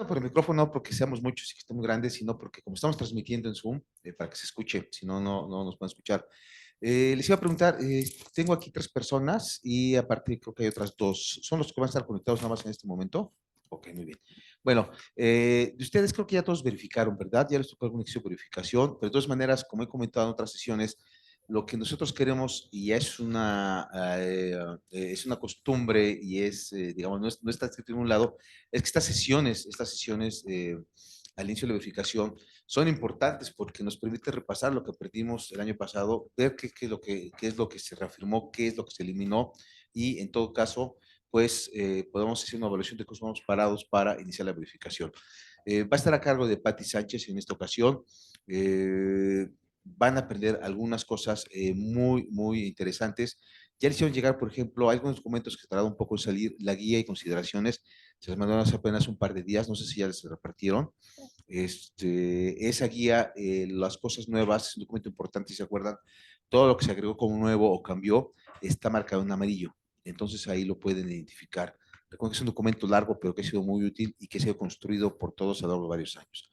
Por el micrófono, no porque seamos muchos y que estemos grandes, sino porque como estamos transmitiendo en Zoom, para que se escuche, si no, no nos pueden escuchar. Les iba a preguntar, tengo aquí 3 personas y aparte creo que hay otras 2. ¿Son los que van a estar conectados nada más en este momento? Ok, muy bien. Bueno, de ustedes creo que ya todos verificaron, ¿verdad? Ya les tocó algún ejercicio de verificación, pero de todas maneras, como he comentado en otras sesiones, lo que nosotros queremos, y es una costumbre y digamos, no está escrito en un lado, es que estas sesiones al inicio de la verificación son importantes porque nos permite repasar lo que aprendimos el año pasado, ver qué es lo que se reafirmó, qué es lo que se eliminó y en todo caso, pues podemos hacer una evaluación de cómo vamos parados para iniciar la verificación. Va a estar a cargo de Patti Sánchez en esta ocasión. Van a aprender algunas cosas muy interesantes. Ya le hicieron llegar, por ejemplo, algunos documentos que tardaron un poco en salir, la guía y consideraciones, se les mandaron hace apenas un par de días, no sé si ya les repartieron. Esa guía, las cosas nuevas, es un documento importante, si se acuerdan, todo lo que se agregó como nuevo o cambió está marcado en amarillo. Entonces ahí lo pueden identificar. Recuerden que es un documento largo, pero que ha sido muy útil y que ha sido construido por todos a lo largo de varios años.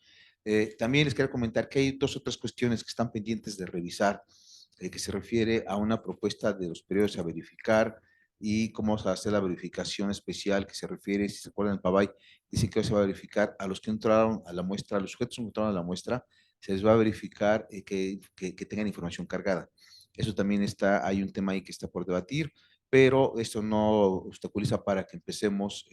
También les quiero comentar que hay 2 o 3 cuestiones que están pendientes de revisar, que se refiere a una propuesta de los periodos a verificar y cómo vamos a hacer la verificación especial que se refiere, si se acuerdan, el PAVAI dice que se va a verificar a los que entraron a la muestra, a los sujetos que entraron a la muestra, se les va a verificar que tengan información cargada. Eso también está, hay un tema ahí que está por debatir, pero esto no obstaculiza para que empecemos,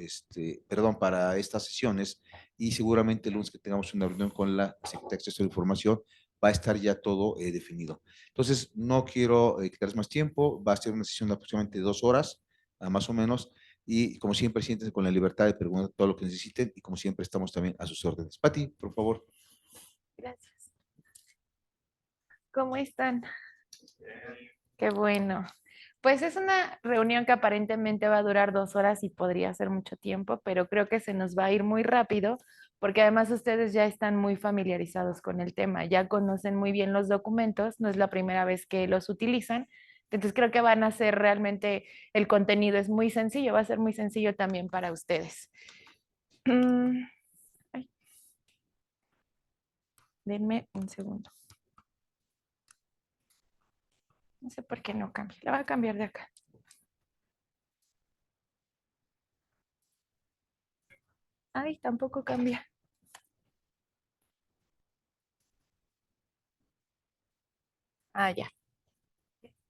perdón, para estas sesiones y seguramente el lunes que tengamos una reunión con la Secretaría de Acceso a la Información va a estar ya todo definido. Entonces, no quiero quitarles más tiempo, va a ser una sesión de aproximadamente 2 horas, más o menos, y como siempre, siéntense con la libertad de preguntar todo lo que necesiten y como siempre estamos también a sus órdenes. Pati, por favor. Gracias. ¿Cómo están? Qué bueno. Pues es una reunión que aparentemente va a durar 2 horas y podría ser mucho tiempo, pero creo que se nos va a ir muy rápido porque además ustedes ya están muy familiarizados con el tema, ya conocen muy bien los documentos, no es la primera vez que los utilizan. Entonces creo que van a ser realmente, el contenido es muy sencillo, va a ser muy sencillo también para ustedes. Ay, denme un segundo. No sé por qué no cambia. La voy a cambiar de acá. Ay, tampoco cambia. Ah, ya,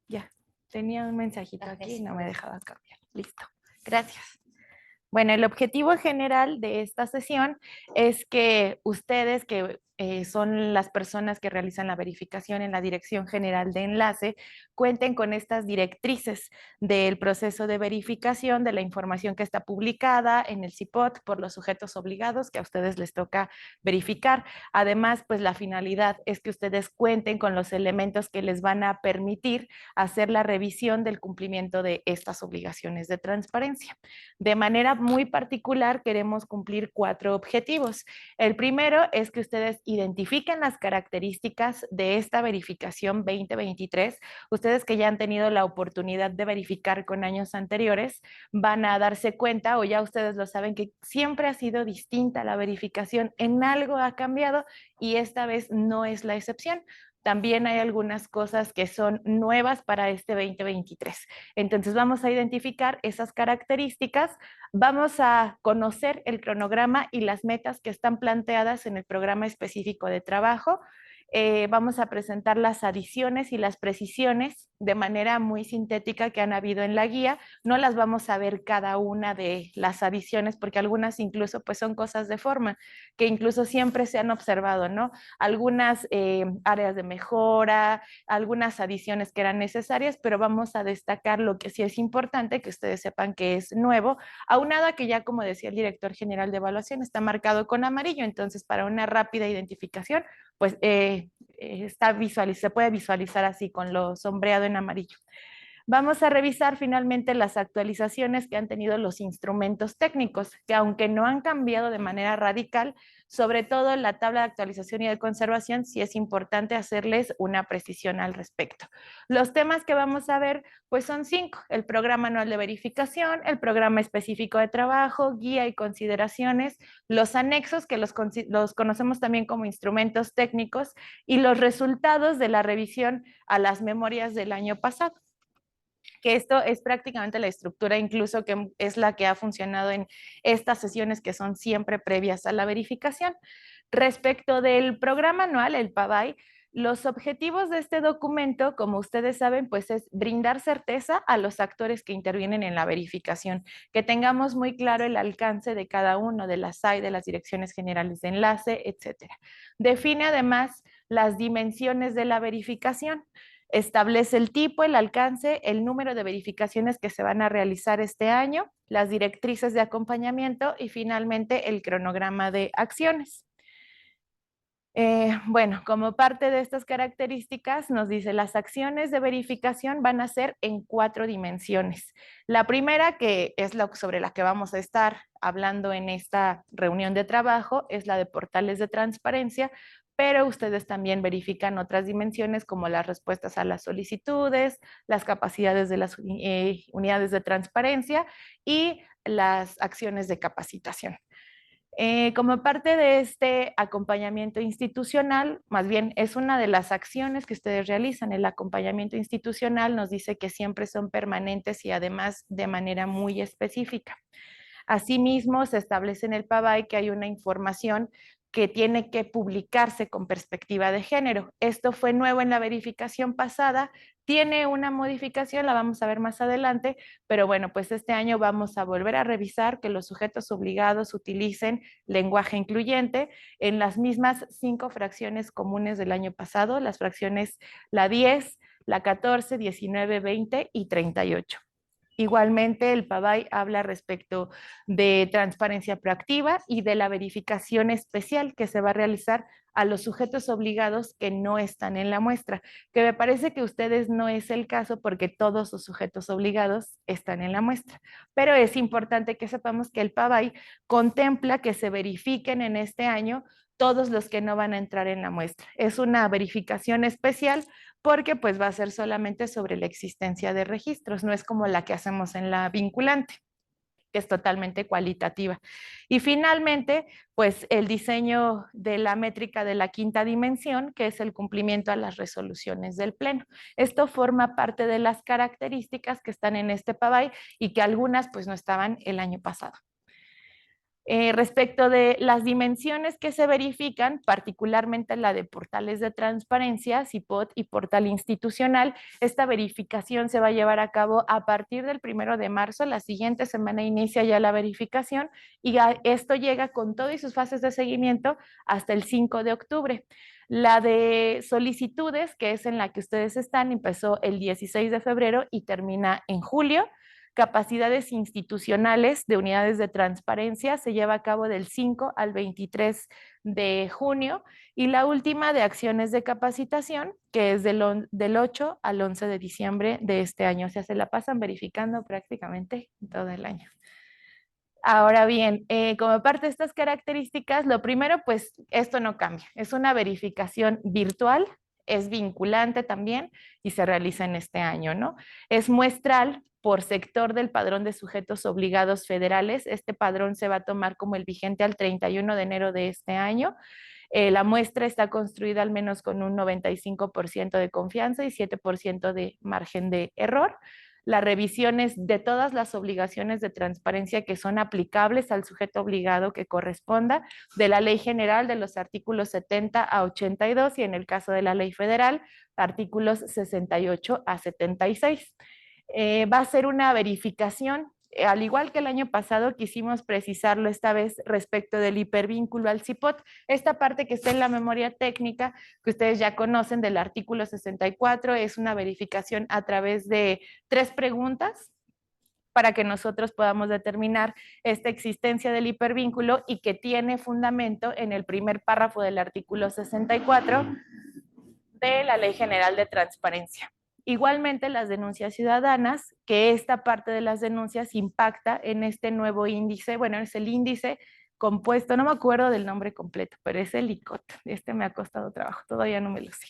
ya. Tenía un mensajito aquí y no me dejaba cambiar. Listo. Gracias. Bueno, el objetivo general de esta sesión es que ustedes, que son las personas que realizan la verificación en la Dirección General de Enlace, cuenten con estas directrices del proceso de verificación de la información que está publicada en el CIPOT por los sujetos obligados que a ustedes les toca verificar. Además, pues la finalidad es que ustedes cuenten con los elementos que les van a permitir hacer la revisión del cumplimiento de estas obligaciones de transparencia. De manera muy particular, queremos cumplir 4 objetivos. El primero es que ustedes identifiquen las características de esta verificación 2023. Ustedes que ya han tenido la oportunidad de verificar con años anteriores, van a darse cuenta, o ya ustedes lo saben, que siempre ha sido distinta la verificación, en algo ha cambiado y esta vez no es la excepción. También hay algunas cosas que son nuevas para este 2023. Entonces vamos a identificar esas características, vamos a conocer el cronograma y las metas que están planteadas en el programa específico de trabajo. Vamos a presentar las adiciones y las precisiones de manera muy sintética que han habido en la guía. No las vamos a ver cada una de las adiciones porque algunas incluso pues son cosas de forma que incluso siempre se han observado, ¿no? Algunas áreas de mejora, algunas adiciones que eran necesarias, pero vamos a destacar lo que sí es importante, que ustedes sepan que es nuevo, aunado a que ya, como decía el director general de evaluación, está marcado con amarillo, entonces para una rápida identificación, pues se puede visualizar así con lo sombreado en amarillo. Vamos a revisar finalmente las actualizaciones que han tenido los instrumentos técnicos, que aunque no han cambiado de manera radical, sobre todo en la tabla de actualización y de conservación, sí es importante hacerles una precisión al respecto. Los temas que vamos a ver, pues son 5: el programa anual de verificación, el programa específico de trabajo, guía y consideraciones, los anexos, que los conocemos también como instrumentos técnicos, y los resultados de la revisión a las memorias del año pasado, que esto es prácticamente la estructura incluso que es la que ha funcionado en estas sesiones que son siempre previas a la verificación. Respecto del programa anual, el PABAI, los objetivos de este documento, como ustedes saben, pues es brindar certeza a los actores que intervienen en la verificación, que tengamos muy claro el alcance de cada uno de las SAI, de las direcciones generales de enlace, etcétera. Define además las dimensiones de la verificación. Establece el tipo, el alcance, el número de verificaciones que se van a realizar este año, las directrices de acompañamiento y finalmente el cronograma de acciones. Bueno, como parte de estas características, nos dice las acciones de verificación van a ser en 4 dimensiones. La primera, que es sobre la que vamos a estar hablando en esta reunión de trabajo, es la de portales de transparencia, pero ustedes también verifican otras dimensiones como las respuestas a las solicitudes, las capacidades de las unidades de transparencia y las acciones de capacitación. Como parte de este acompañamiento institucional, más bien es una de las acciones que ustedes realizan. El acompañamiento institucional nos dice que siempre son permanentes y además de manera muy específica. Asimismo, se establece en el PABAI que hay una información que tiene que publicarse con perspectiva de género. Esto fue nuevo en la verificación pasada, tiene una modificación, la vamos a ver más adelante, pero bueno, pues este año vamos a volver a revisar que los sujetos obligados utilicen lenguaje incluyente en las mismas 5 fracciones comunes del año pasado, las fracciones la 10, la 14, 19, 20 y 38. Igualmente, el PABAI habla respecto de transparencia proactiva y de la verificación especial que se va a realizar a los sujetos obligados que no están en la muestra, que me parece que ustedes no es el caso porque todos los sujetos obligados están en la muestra. Pero es importante que sepamos que el PABAI contempla que se verifiquen en este año todos los que no van a entrar en la muestra. Es una verificación especial porque pues va a ser solamente sobre la existencia de registros, no es como la que hacemos en la vinculante, que es totalmente cualitativa. Y finalmente, pues el diseño de la métrica de la 5ª dimensión, que es el cumplimiento a las resoluciones del Pleno. Esto forma parte de las características que están en este PABAI y que algunas pues no estaban el año pasado. Respecto de las dimensiones que se verifican, particularmente la de portales de transparencia, CIPOT y portal institucional, esta verificación se va a llevar a cabo a partir del 1 de marzo, la siguiente semana inicia ya la verificación y esto llega con todo y sus fases de seguimiento hasta el 5 de octubre. La de solicitudes, que es en la que ustedes están, empezó el 16 de febrero y termina en julio. Capacidades institucionales de unidades de transparencia se lleva a cabo del 5 al 23 de junio y la última de acciones de capacitación, que es del 8 al 11 de diciembre de este año. O sea, se la pasan verificando prácticamente todo el año. Ahora bien, como parte de estas características, lo primero, pues esto no cambia. Es una verificación virtual, es vinculante también y se realiza en este año, ¿no? Es muestral por sector del padrón de sujetos obligados federales. Este padrón se va a tomar como el vigente al 31 de enero de este año. La muestra está construida al menos con un 95% de confianza y 7% de margen de error. Las revisiones de todas las obligaciones de transparencia que son aplicables al sujeto obligado que corresponda, de la Ley General de los artículos 70 a 82 y en el caso de la Ley Federal, artículos 68 a 76. Va a ser una verificación, al igual que el año pasado, quisimos precisarlo esta vez respecto del hipervínculo al CIPOT. Esta parte que está en la memoria técnica, que ustedes ya conocen del artículo 64, es una verificación a través de 3 preguntas para que nosotros podamos determinar esta existencia del hipervínculo y que tiene fundamento en el primer párrafo del artículo 64 de la Ley General de Transparencia. Igualmente las denuncias ciudadanas, que esta parte de las denuncias impacta en este nuevo índice, bueno, es el índice compuesto, no me acuerdo del nombre completo, pero es el ICOT. Este me ha costado trabajo, todavía no me lo sé.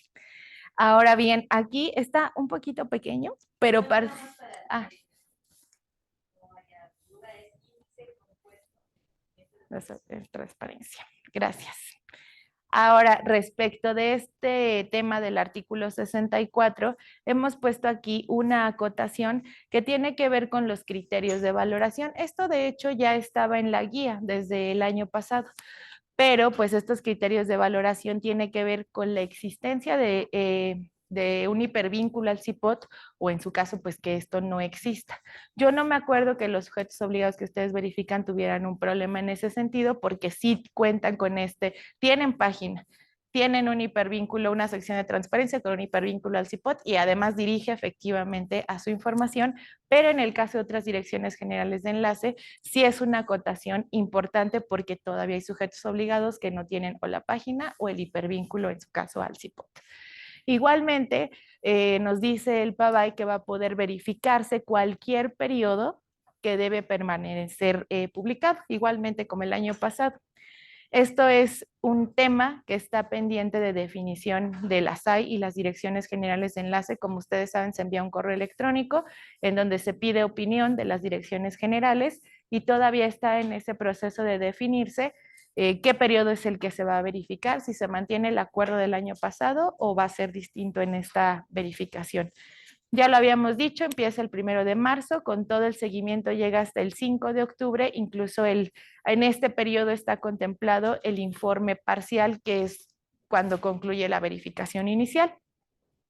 Ahora bien, aquí está un poquito pequeño, pero parece... Ah. Transparencia. Gracias. Ahora, respecto de este tema del artículo 64, hemos puesto aquí una acotación que tiene que ver con los criterios de valoración. Esto, de hecho, ya estaba en la guía desde el año pasado, pero pues estos criterios de valoración tienen que ver con la existencia de un hipervínculo al CIPOT o en su caso pues que esto no exista. Yo no me acuerdo que los sujetos obligados que ustedes verifican tuvieran un problema en ese sentido porque sí cuentan con tienen página, tienen un hipervínculo, una sección de transparencia con un hipervínculo al CIPOT y además dirige efectivamente a su información, pero en el caso de otras direcciones generales de enlace, sí es una acotación importante porque todavía hay sujetos obligados que no tienen o la página o el hipervínculo, en su caso al CIPOT. Igualmente, nos dice el PABAI que va a poder verificarse cualquier periodo que debe permanecer publicado, igualmente como el año pasado. Esto es un tema que está pendiente de definición de la SAI y las direcciones generales de enlace. Como ustedes saben, se envía un correo electrónico en donde se pide opinión de las direcciones generales y todavía está en ese proceso de definirse qué periodo es el que se va a verificar, si se mantiene el acuerdo del año pasado o va a ser distinto en esta verificación. Ya lo habíamos dicho, empieza el 1 de marzo, con todo el seguimiento llega hasta el 5 de octubre, incluso en este periodo está contemplado el informe parcial, que es cuando concluye la verificación inicial,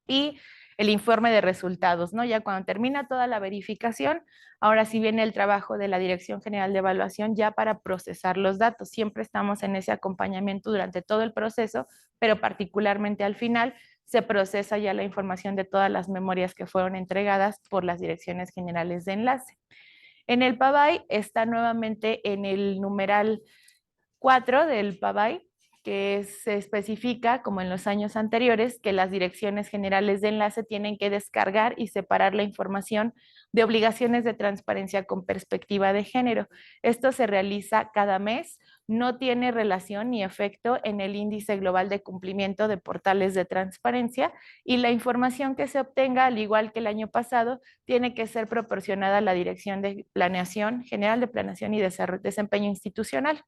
y el informe de resultados, ¿no? Ya cuando termina toda la verificación, ahora sí viene el trabajo de la Dirección General de Evaluación ya para procesar los datos. Siempre estamos en ese acompañamiento durante todo el proceso, pero particularmente al final se procesa ya la información de todas las memorias que fueron entregadas por las direcciones generales de enlace. En el PABAI está nuevamente en el numeral 4 del PABAI, que se especifica, como en los años anteriores, que las direcciones generales de enlace tienen que descargar y separar la información de obligaciones de transparencia con perspectiva de género. Esto se realiza cada mes, no tiene relación ni efecto en el índice global de cumplimiento de portales de transparencia y la información que se obtenga, al igual que el año pasado, tiene que ser proporcionada a la Dirección de Planeación, General de Planeación y Desempeño Institucional.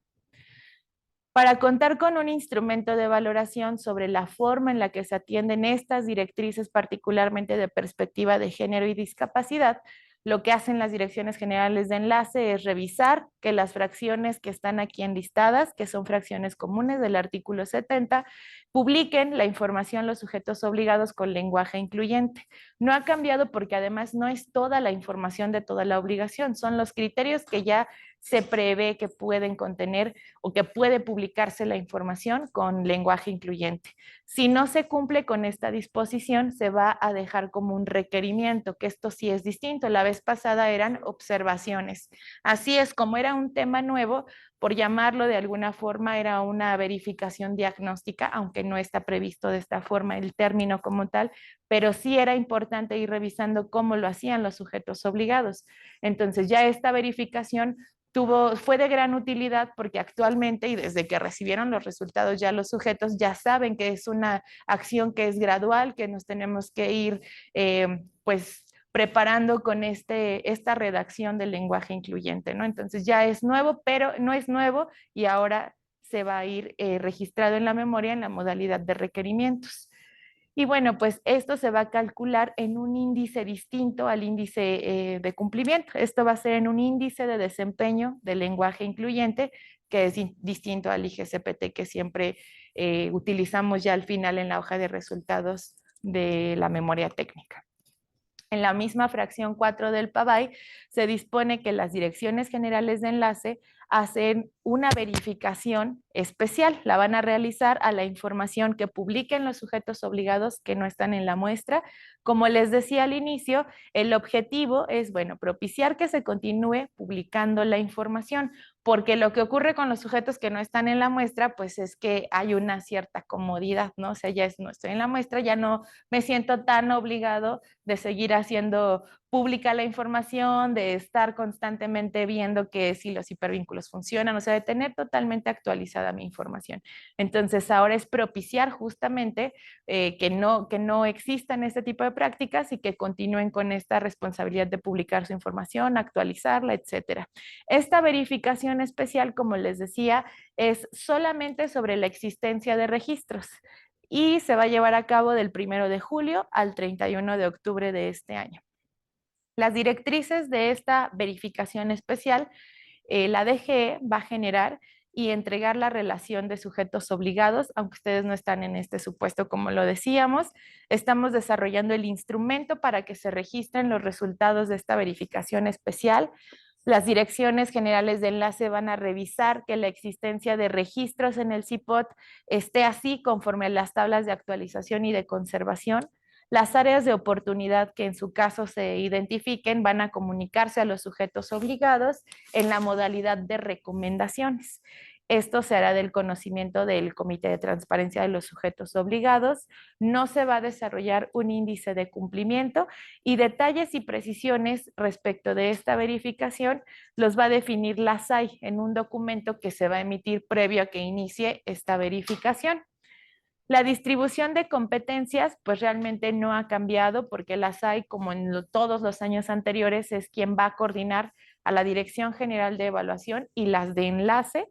Para contar con un instrumento de valoración sobre la forma en la que se atienden estas directrices, particularmente de perspectiva de género y discapacidad, lo que hacen las direcciones generales de enlace es revisar que las fracciones que están aquí enlistadas, que son fracciones comunes del artículo 70, publiquen la información los sujetos obligados con lenguaje incluyente. No ha cambiado porque además no es toda la información de toda la obligación, son los criterios que ya se prevé que pueden contener o que puede publicarse la información con lenguaje incluyente. Si no se cumple con esta disposición, se va a dejar como un requerimiento, que esto sí es distinto. La vez pasada eran observaciones. Así es, como era un tema nuevo, por llamarlo de alguna forma, era una verificación diagnóstica, aunque no está previsto de esta forma el término como tal, pero sí era importante ir revisando cómo lo hacían los sujetos obligados. Entonces ya esta verificación fue de gran utilidad porque actualmente y desde que recibieron los resultados ya los sujetos ya saben que es una acción que es gradual, que nos tenemos que ir pues preparando con esta redacción del lenguaje incluyente, ¿no? Entonces ya es nuevo, pero no es nuevo y ahora se va a ir registrado en la memoria en la modalidad de requerimientos. Y bueno, pues esto se va a calcular en un índice distinto al índice de cumplimiento. Esto va a ser en un índice de desempeño del lenguaje incluyente, que es distinto al IGCPT que siempre utilizamos ya al final en la hoja de resultados de la memoria técnica. En la misma fracción 4 del PABAI se dispone que las direcciones generales de enlace hacen una verificación especial. La van a realizar a la información que publiquen los sujetos obligados que no están en la muestra. Como les decía al inicio, el objetivo es, bueno, propiciar que se continúe publicando la información, porque lo que ocurre con los sujetos que no están en la muestra, pues es que hay una cierta comodidad, ¿no? O sea, ya no estoy en la muestra, ya no me siento tan obligado de seguir haciendo pública la información, de estar constantemente viendo que si los hipervínculos funcionan, o sea, de tener totalmente actualizada mi información. Entonces, ahora es propiciar justamente que no existan este tipo de prácticas y que continúen con esta responsabilidad de publicar su información, actualizarla, etcétera. Esta verificación especial, como les decía, es solamente sobre la existencia de registros y se va a llevar a cabo del 1 de julio al 31 de octubre de este año. Las directrices de esta verificación especial, la DGE va a generar y entregar la relación de sujetos obligados, aunque ustedes no están en este supuesto, como lo decíamos. Estamos desarrollando el instrumento para que se registren los resultados de esta verificación especial. Las direcciones generales de enlace van a revisar que la existencia de registros en el CIPOT esté así conforme a las tablas de actualización y de conservación. Las áreas de oportunidad que en su caso se identifiquen van a comunicarse a los sujetos obligados en la modalidad de recomendaciones. Esto se hará del conocimiento del Comité de Transparencia de los Sujetos Obligados. No se va a desarrollar un índice de cumplimiento y detalles y precisiones respecto de esta verificación los va a definir la SAI en un documento que se va a emitir previo a que inicie esta verificación. La distribución de competencias pues realmente no ha cambiado porque la SAI, como en todos los años anteriores, es quien va a coordinar a la Dirección General de Evaluación y las de enlace.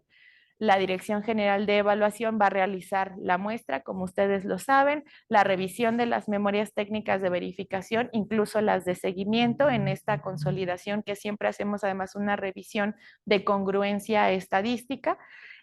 La Dirección General de Evaluación va a realizar la muestra, como ustedes lo saben, la revisión de las memorias técnicas de verificación, incluso las de seguimiento en esta consolidación que siempre hacemos además una revisión de congruencia estadística.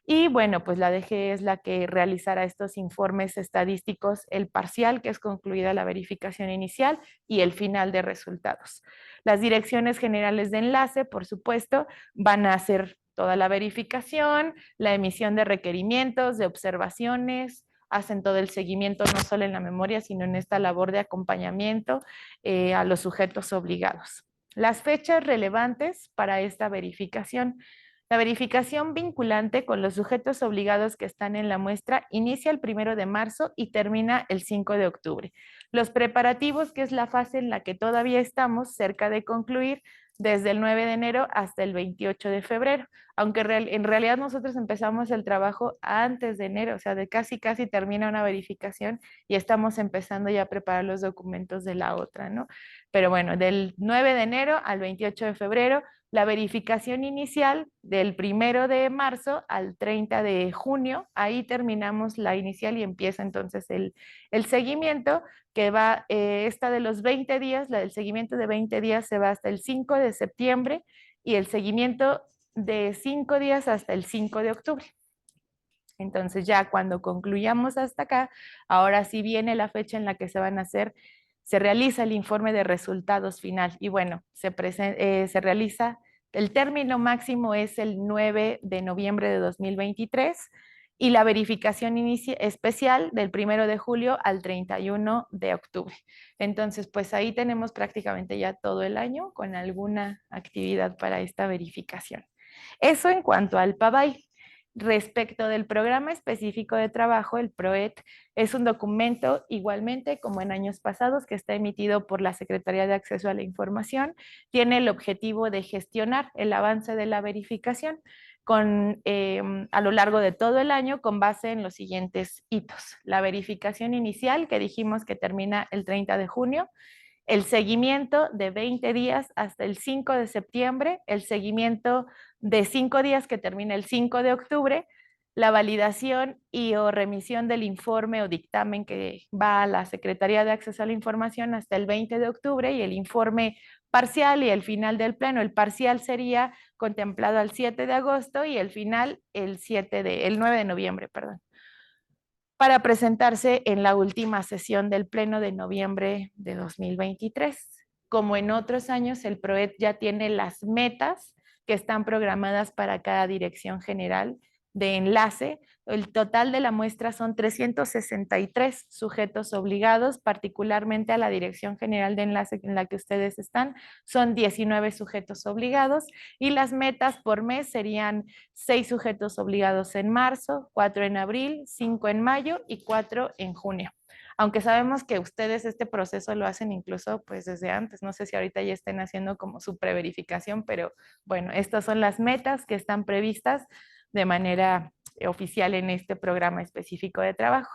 Y bueno, pues la DGE es la que realizará estos informes estadísticos, el parcial, que es concluida la verificación inicial, y el final de resultados. Las direcciones generales de enlace, por supuesto, van a hacer toda la verificación, la emisión de requerimientos, de observaciones, hacen todo el seguimiento no solo en la memoria, sino en esta labor de acompañamiento a los sujetos obligados. Las fechas relevantes para esta verificación. La verificación vinculante con los sujetos obligados que están en la muestra inicia el 1 de marzo y termina el 5 de octubre. Los preparativos, que es la fase en la que todavía estamos cerca de concluir, desde el 9 de enero hasta el 28 de febrero, aunque en realidad nosotros empezamos el trabajo antes de enero, o sea, de casi termina una verificación y estamos empezando ya a preparar los documentos de la otra, ¿no? Pero bueno, del 9 de enero al 28 de febrero, la verificación inicial del 1 de marzo al 30 de junio, ahí terminamos la inicial y empieza entonces el seguimiento, que va, esta de los 20 días, la del seguimiento de 20 días se va hasta el 5 de septiembre y el seguimiento de 5 días hasta el 5 de octubre. Entonces ya cuando concluyamos hasta acá, ahora sí viene la fecha en la que se van a hacer, se realiza el informe de resultados final y bueno, se realiza, el término máximo es el 9 de noviembre de 2023 y la verificación especial del 1 de julio al 31 de octubre. Entonces, pues ahí tenemos prácticamente ya todo el año con alguna actividad para esta verificación. Eso en cuanto al PABAI. Respecto del programa específico de trabajo, el PROET es un documento igualmente como en años pasados que está emitido por la Secretaría de Acceso a la Información. Tiene el objetivo de gestionar el avance de la verificación a lo largo de todo el año con base en los siguientes hitos. La verificación inicial, que dijimos que termina el 30 de junio, el seguimiento de 20 días hasta el 5 de septiembre, el seguimiento de 5 días que termina el 5 de octubre, la validación y o remisión del informe o dictamen que va a la Secretaría de Acceso a la Información hasta el 20 de octubre y el informe parcial y el final del pleno. El parcial sería contemplado al 7 de agosto y el final el 9 de noviembre, perdón, para presentarse en la última sesión del Pleno de noviembre de 2023. Como en otros años, el PROET ya tiene las metas que están programadas para cada dirección general de enlace. El total de la muestra son 363 sujetos obligados, particularmente a la dirección general de enlace en la que ustedes están, son 19 sujetos obligados, y las metas por mes serían 6 sujetos obligados en marzo, 4 en abril, 5 en mayo y 4 en junio. Aunque sabemos que ustedes este proceso lo hacen incluso pues desde antes, no sé si ahorita ya estén haciendo como su preverificación, pero bueno, estas son las metas que están previstas de manera oficial en este programa específico de trabajo.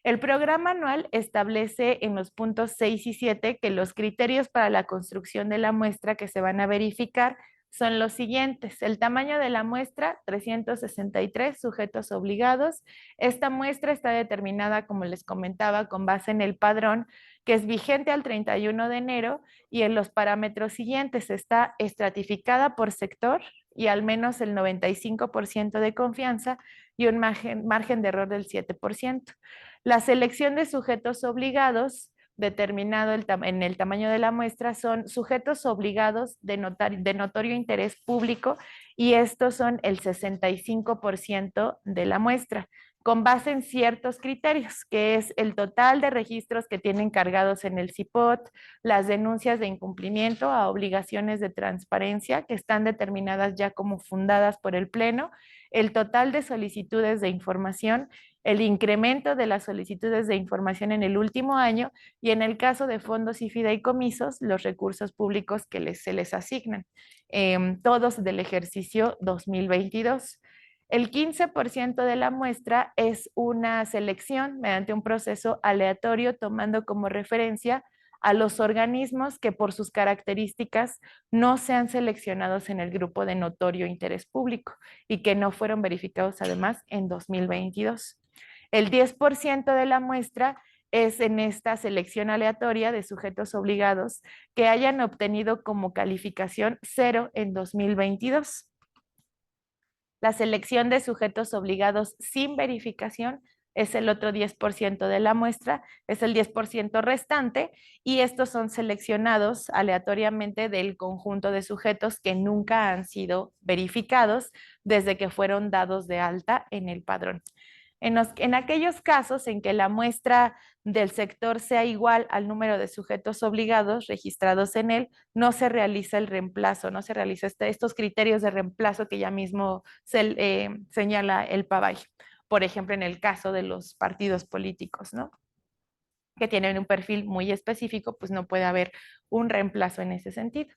El programa anual establece en los puntos 6 y 7 que los criterios para la construcción de la muestra que se van a verificar son los siguientes. El tamaño de la muestra, 363 sujetos obligados. Esta muestra está determinada, como les comentaba, con base en el padrón que es vigente al 31 de enero y en los parámetros siguientes. Está estratificada por sector y al menos el 95% de confianza y un margen de error del 7%. La selección de sujetos obligados determinado en el tamaño de la muestra son sujetos obligados de notorio interés público, y estos son el 65% de la muestra, con base en ciertos criterios, que es el total de registros que tienen cargados en el CIPOT, las denuncias de incumplimiento a obligaciones de transparencia que están determinadas ya como fundadas por el Pleno, el total de solicitudes de información, el incremento de las solicitudes de información en el último año y, en el caso de fondos y fideicomisos, los recursos públicos que se les asignan, todos del ejercicio 2022. El 15% de la muestra es una selección mediante un proceso aleatorio, tomando como referencia a los organismos que por sus características no sean seleccionados en el grupo de notorio interés público y que no fueron verificados además en 2022. El 10% de la muestra es en esta selección aleatoria de sujetos obligados que hayan obtenido como calificación 0 en 2022. La selección de sujetos obligados sin verificación es el otro 10% de la muestra, es el 10% restante, y estos son seleccionados aleatoriamente del conjunto de sujetos que nunca han sido verificados desde que fueron dados de alta en el padrón. En aquellos casos en que la muestra del sector sea igual al número de sujetos obligados registrados en él, no se realiza el reemplazo, no se realiza estos criterios de reemplazo que ya mismo señala el PABAI. Por ejemplo, en el caso de los partidos políticos, ¿no?, que tienen un perfil muy específico, pues no puede haber un reemplazo en ese sentido.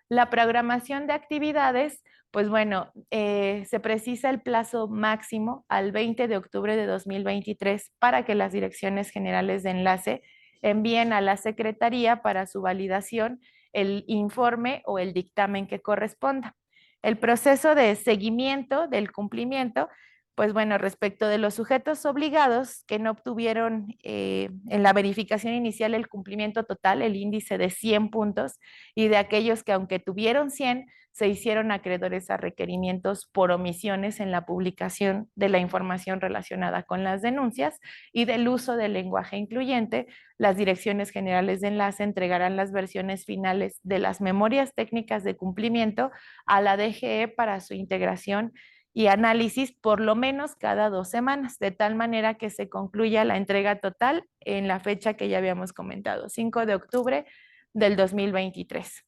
La programación de actividades, pues bueno, se precisa el plazo máximo al 20 de octubre de 2023 para que las direcciones generales de enlace envíen a la Secretaría para su validación el informe o el dictamen que corresponda. El proceso de seguimiento del cumplimiento, pues bueno, respecto de los sujetos obligados que no obtuvieron en la verificación inicial el cumplimiento total, el índice de 100 puntos, y de aquellos que aunque tuvieron 100, se hicieron acreedores a requerimientos por omisiones en la publicación de la información relacionada con las denuncias y del uso del lenguaje incluyente, las direcciones generales de enlace entregarán las versiones finales de las memorias técnicas de cumplimiento a la DGE para su integración y análisis por lo menos cada 2 semanas, de tal manera que se concluya la entrega total en la fecha que ya habíamos comentado, 5 de octubre del 2023.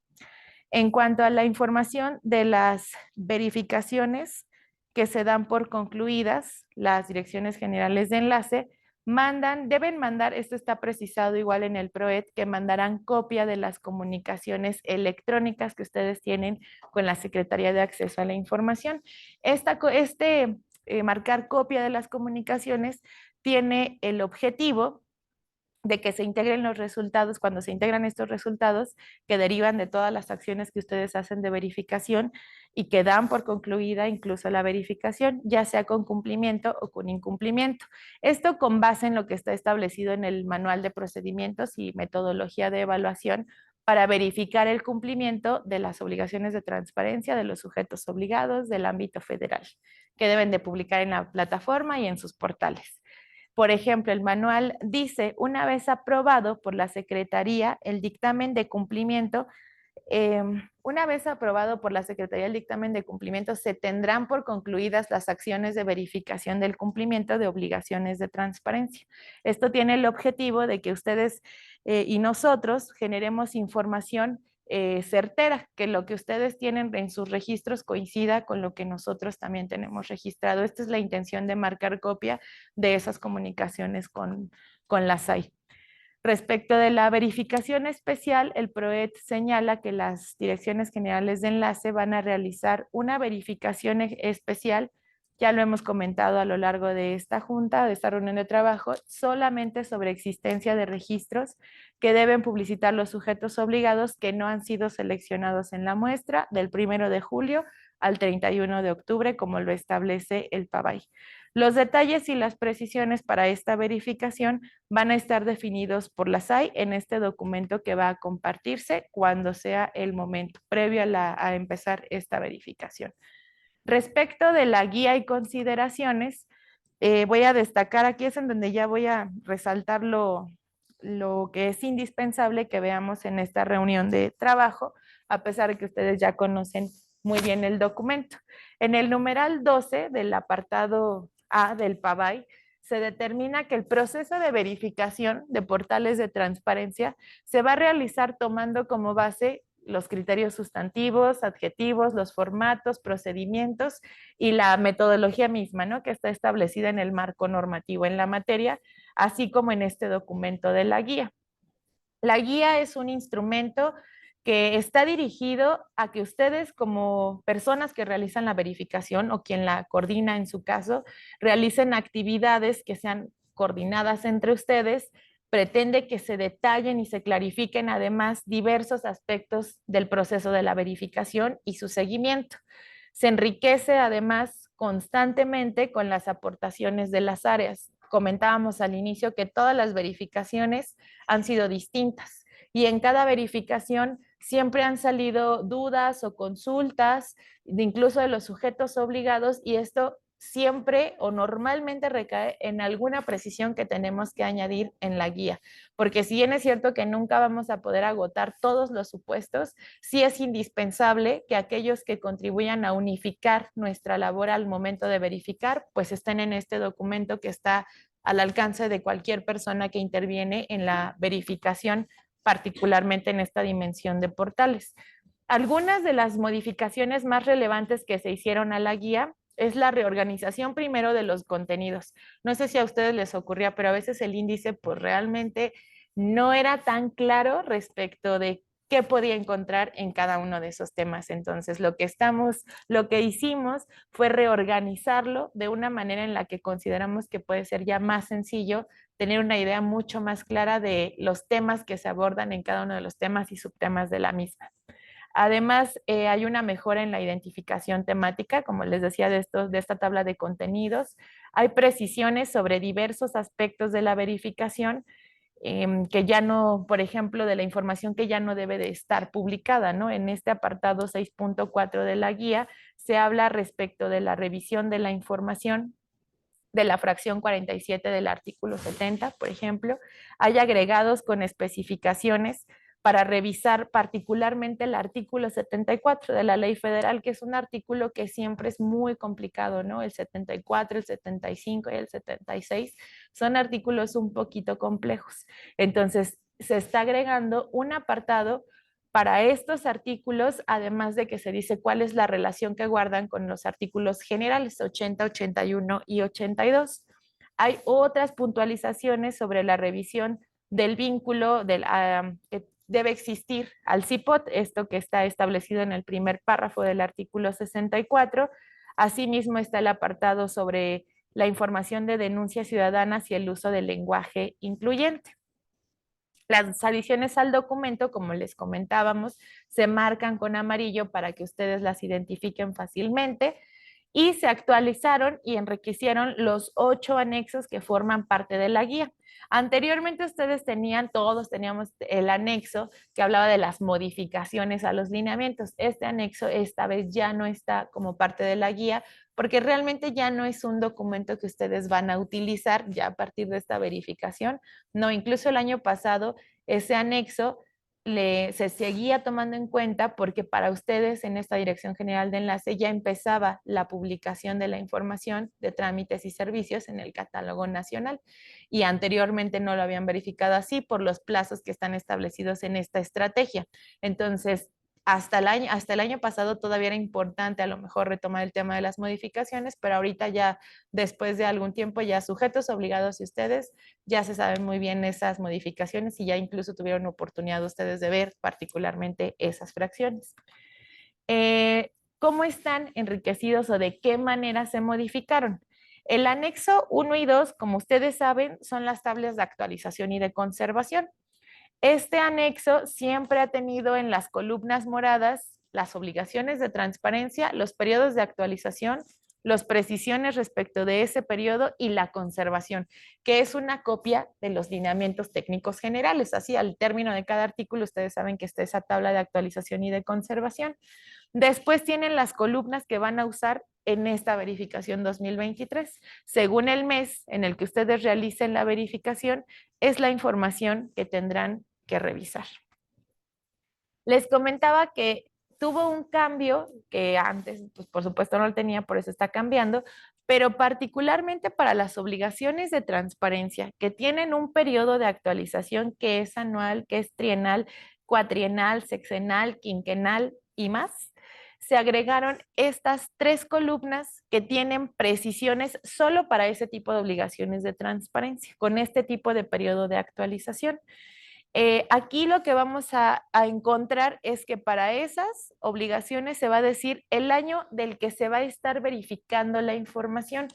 En cuanto a la información de las verificaciones que se dan por concluidas, las direcciones generales de enlace deben mandar, esto está precisado igual en el PROET, que mandarán copia de las comunicaciones electrónicas que ustedes tienen con la Secretaría de Acceso a la Información. Marcar copia de las comunicaciones tiene el objetivo de que se integren los resultados, cuando se integran estos resultados que derivan de todas las acciones que ustedes hacen de verificación y que dan por concluida incluso la verificación, ya sea con cumplimiento o con incumplimiento. Esto con base en lo que está establecido en el Manual de Procedimientos y Metodología de Evaluación para verificar el cumplimiento de las obligaciones de transparencia de los sujetos obligados del ámbito federal, que deben de publicar en la plataforma y en sus portales. Por ejemplo, el manual dice, una vez aprobado por la Secretaría, el dictamen de cumplimiento Una vez aprobado por la Secretaría del Dictamen de Cumplimiento, se tendrán por concluidas las acciones de verificación del cumplimiento de obligaciones de transparencia. Esto tiene el objetivo de que ustedes y nosotros generemos información certera, que lo que ustedes tienen en sus registros coincida con lo que nosotros también tenemos registrado. Esta es la intención de marcar copia de esas comunicaciones con la SAI. Respecto de la verificación especial, el PROET señala que las direcciones generales de enlace van a realizar una verificación especial, ya lo hemos comentado a lo largo de esta junta, de esta reunión de trabajo, solamente sobre existencia de registros que deben publicitar los sujetos obligados que no han sido seleccionados en la muestra del 1 de julio al 31 de octubre, como lo establece el PABAI. Los detalles y las precisiones para esta verificación van a estar definidos por la SAI en este documento que va a compartirse cuando sea el momento previo a empezar esta verificación. Respecto de la guía y consideraciones, voy a destacar, aquí es en donde ya voy a resaltar lo que es indispensable que veamos en esta reunión de trabajo, a pesar de que ustedes ya conocen muy bien el documento. En el numeral 12 del apartado A del PABAI, se determina que el proceso de verificación de portales de transparencia se va a realizar tomando como base los criterios sustantivos, adjetivos, los formatos, procedimientos y la metodología misma, ¿no? Que está establecida en el marco normativo en la materia, así como en este documento de la guía. La guía es un instrumento que está dirigido a que ustedes como personas que realizan la verificación o quien la coordina en su caso, realicen actividades que sean coordinadas entre ustedes. Pretende que se detallen y se clarifiquen además diversos aspectos del proceso de la verificación y su seguimiento. Se enriquece además constantemente con las aportaciones de las áreas. Comentábamos al inicio que todas las verificaciones han sido distintas y en cada verificación siempre han salido dudas o consultas, incluso de los sujetos obligados, y esto siempre o normalmente recae en alguna precisión que tenemos que añadir en la guía, porque si bien es cierto que nunca vamos a poder agotar todos los supuestos, sí es indispensable que aquellos que contribuyan a unificar nuestra labor al momento de verificar, pues estén en este documento que está al alcance de cualquier persona que interviene en la verificación, particularmente en esta dimensión de portales. Algunas de las modificaciones más relevantes que se hicieron a la guía es la reorganización primero de los contenidos. No sé si a ustedes les ocurría, pero a veces el índice pues realmente no era tan claro respecto de qué podía encontrar en cada uno de esos temas. Entonces, lo que hicimos fue reorganizarlo de una manera en la que consideramos que puede ser ya más sencillo tener una idea mucho más clara de los temas que se abordan en cada uno de los temas y subtemas de la misma. Además, hay una mejora en la identificación temática, como les decía, de esta tabla de contenidos. Hay precisiones sobre diversos aspectos de la verificación, que ya no, por ejemplo, de la información que ya no debe de estar publicada, ¿no? En este apartado 6.4 de la guía se habla respecto de la revisión de la información de la fracción 47 del artículo 70, por ejemplo. Hay agregados con especificaciones para revisar particularmente el artículo 74 de la ley federal, que es un artículo que siempre es muy complicado, ¿no? El 74, el 75 y el 76 son artículos un poquito complejos. Entonces, se está agregando un apartado para estos artículos, además de que se dice cuál es la relación que guardan con los artículos generales 80, 81 y 82. Hay otras puntualizaciones sobre la revisión del vínculo que debe existir al CIPOT, esto que está establecido en el primer párrafo del artículo 64. Asimismo está el apartado sobre la información de denuncias ciudadanas y el uso del lenguaje incluyente. Las adiciones al documento, como les comentábamos, se marcan con amarillo para que ustedes las identifiquen fácilmente y se actualizaron y enriquecieron los 8 anexos que forman parte de la guía. Anteriormente ustedes todos teníamos el anexo que hablaba de las modificaciones a los lineamientos. Este anexo esta vez ya no está como parte de la guía porque realmente ya no es un documento que ustedes van a utilizar ya a partir de esta verificación. No, incluso el año pasado ese anexo se seguía tomando en cuenta porque para ustedes en esta Dirección General de Enlace ya empezaba la publicación de la información de trámites y servicios en el catálogo nacional y anteriormente no lo habían verificado así por los plazos que están establecidos en esta estrategia. Entonces, hasta el año pasado todavía era importante a lo mejor retomar el tema de las modificaciones, pero ahorita ya después de algún tiempo ya sujetos obligados y ustedes ya se saben muy bien esas modificaciones y ya incluso tuvieron oportunidad ustedes de ver particularmente esas fracciones. ¿Cómo están enriquecidos o de qué manera se modificaron? El anexo 1 y 2, como ustedes saben, son las tablas de actualización y de conservación. Este anexo siempre ha tenido en las columnas moradas las obligaciones de transparencia, los periodos de actualización, las precisiones respecto de ese periodo y la conservación, que es una copia de los lineamientos técnicos generales. Así, al término de cada artículo, ustedes saben que está esa tabla de actualización y de conservación. Después tienen las columnas que van a usar en esta verificación 2023. Según el mes en el que ustedes realicen la verificación, es la información que tendrán que revisar. Les comentaba que tuvo un cambio que antes, pues por supuesto no lo tenía, por eso está cambiando, pero particularmente para las obligaciones de transparencia que tienen un periodo de actualización que es anual, que es trienal, cuatrienal, sexenal, quinquenal y más, se agregaron estas 3 columnas que tienen precisiones solo para ese tipo de obligaciones de transparencia, con este tipo de periodo de actualización. Aquí lo que vamos a encontrar es que para esas obligaciones se va a decir el año del que se va a estar verificando la información.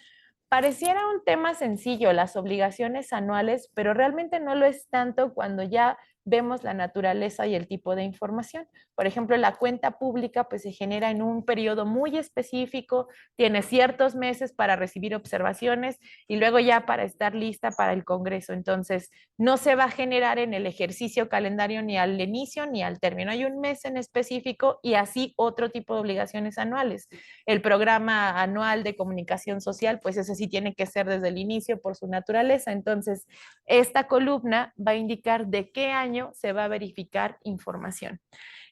Pareciera un tema sencillo, las obligaciones anuales, pero realmente no lo es tanto cuando ya vemos la naturaleza y el tipo de información. Por ejemplo, la cuenta pública pues se genera en un periodo muy específico, tiene ciertos meses para recibir observaciones y luego ya para estar lista para el Congreso. Entonces, no se va a generar en el ejercicio calendario ni al inicio ni al término. Hay un mes en específico y así otro tipo de obligaciones anuales. El programa anual de comunicación social, pues ese sí tiene que ser desde el inicio por su naturaleza. Entonces, esta columna va a indicar de qué año se va a verificar información.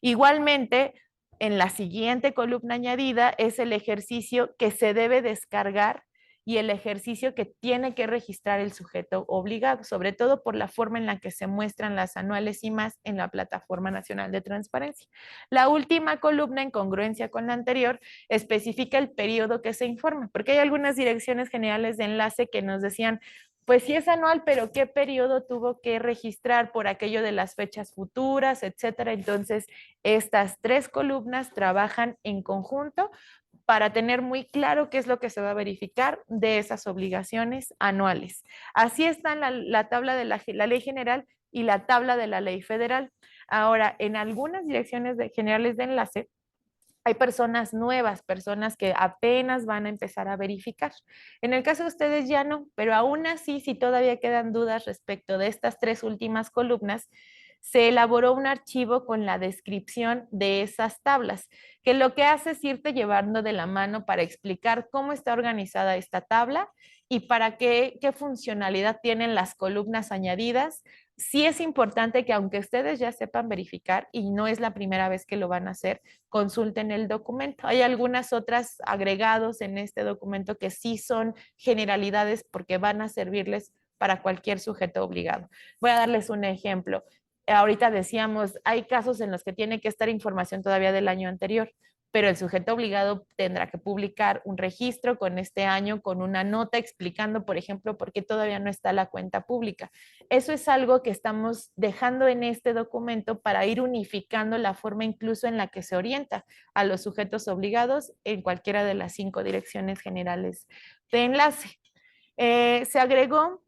Igualmente, en la siguiente columna añadida es el ejercicio que se debe descargar y el ejercicio que tiene que registrar el sujeto obligado, sobre todo por la forma en la que se muestran las anuales y más en la Plataforma Nacional de Transparencia. La última columna, en congruencia con la anterior, especifica el periodo que se informa, porque hay algunas direcciones generales de enlace que nos decían, pues sí es anual, pero ¿qué periodo tuvo que registrar por aquello de las fechas futuras, etcétera? Entonces, estas 3 columnas trabajan en conjunto para tener muy claro qué es lo que se va a verificar de esas obligaciones anuales. Así está la tabla de la ley general y la tabla de la ley federal. Ahora, en algunas direcciones generales de enlace, hay personas nuevas, personas que apenas van a empezar a verificar. En el caso de ustedes ya no, pero aún así, si todavía quedan dudas respecto de estas 3 últimas columnas, se elaboró un archivo con la descripción de esas tablas, que lo que hace es irte llevando de la mano para explicar cómo está organizada esta tabla y para qué funcionalidad tienen las columnas añadidas. Sí es importante que aunque ustedes ya sepan verificar y no es la primera vez que lo van a hacer, consulten el documento. Hay algunas otras agregados en este documento que sí son generalidades porque van a servirles para cualquier sujeto obligado. Voy a darles un ejemplo. Ahorita decíamos, hay casos en los que tiene que estar información todavía del año anterior, pero el sujeto obligado tendrá que publicar un registro con este año, con una nota explicando, por ejemplo, por qué todavía no está la cuenta pública. Eso es algo que estamos dejando en este documento para ir unificando la forma incluso en la que se orienta a los sujetos obligados en cualquiera de las 5 direcciones generales de enlace. Se agregó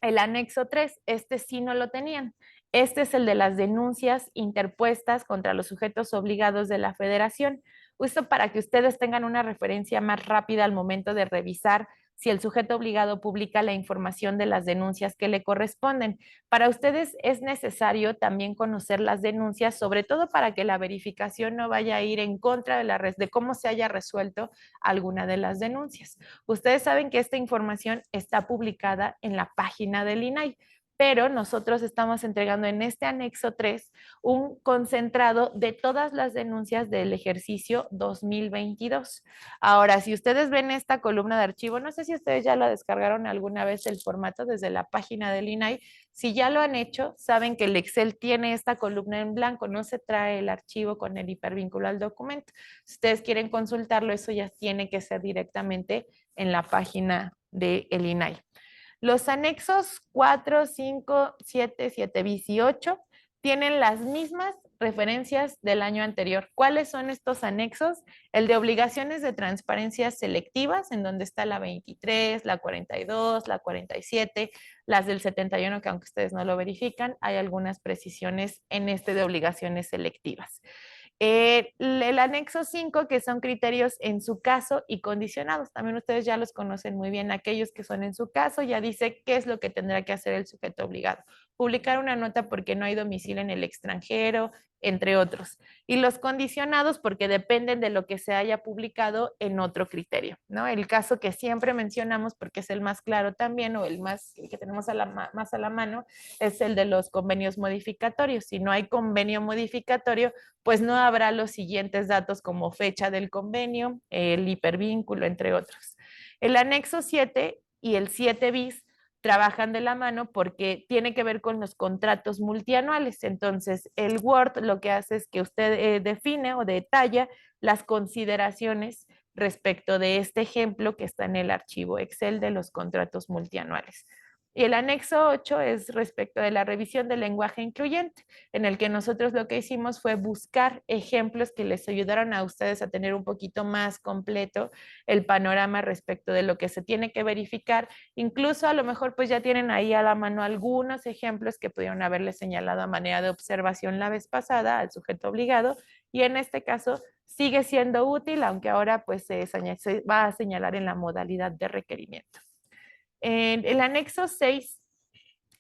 el anexo 3, este sí no lo tenían. Este es el de las denuncias interpuestas contra los sujetos obligados de la federación. Justo para que ustedes tengan una referencia más rápida al momento de revisar si el sujeto obligado publica la información de las denuncias que le corresponden. Para ustedes es necesario también conocer las denuncias, sobre todo para que la verificación no vaya a ir en contra de cómo se haya resuelto alguna de las denuncias. Ustedes saben que esta información está publicada en la página del INAI, pero nosotros estamos entregando en este anexo 3 un concentrado de todas las denuncias del ejercicio 2022. Ahora, si ustedes ven esta columna de archivo, no sé si ustedes ya la descargaron alguna vez el formato desde la página del INAI. Si ya lo han hecho, saben que el Excel tiene esta columna en blanco, no se trae el archivo con el hipervínculo al documento. Si ustedes quieren consultarlo, eso ya tiene que ser directamente en la página del INAI. Los anexos 4, 5, 7, 7 bis y 8 tienen las mismas referencias del año anterior. ¿Cuáles son estos anexos? El de obligaciones de transparencia selectivas, en donde está la 23, la 42, la 47, las del 71, que aunque ustedes no lo verifican, hay algunas precisiones en este de obligaciones selectivas. El anexo 5, que son criterios en su caso y condicionados. También ustedes ya los conocen muy bien. Aquellos que son en su caso, ya dice qué es lo que tendrá que hacer el sujeto obligado. Publicar una nota porque no hay domicilio en el extranjero, entre otros. Y los condicionados porque dependen de lo que se haya publicado en otro criterio, ¿no? El caso que siempre mencionamos, porque es el más claro también, o el que tenemos más a la mano, es el de los convenios modificatorios. Si no hay convenio modificatorio, pues no habrá los siguientes datos como fecha del convenio, el hipervínculo, entre otros. El anexo 7 y el 7 bis trabajan de la mano porque tiene que ver con los contratos multianuales. Entonces, el Word lo que hace es que usted define o detalla las consideraciones respecto de este ejemplo que está en el archivo Excel de los contratos multianuales. Y el anexo 8 es respecto de la revisión del lenguaje incluyente, en el que nosotros lo que hicimos fue buscar ejemplos que les ayudaran a ustedes a tener un poquito más completo el panorama respecto de lo que se tiene que verificar. Incluso a lo mejor pues ya tienen ahí a la mano algunos ejemplos que pudieron haberle señalado a manera de observación la vez pasada al sujeto obligado, y en este caso sigue siendo útil, aunque ahora pues se va a señalar en la modalidad de requerimiento. En el anexo 6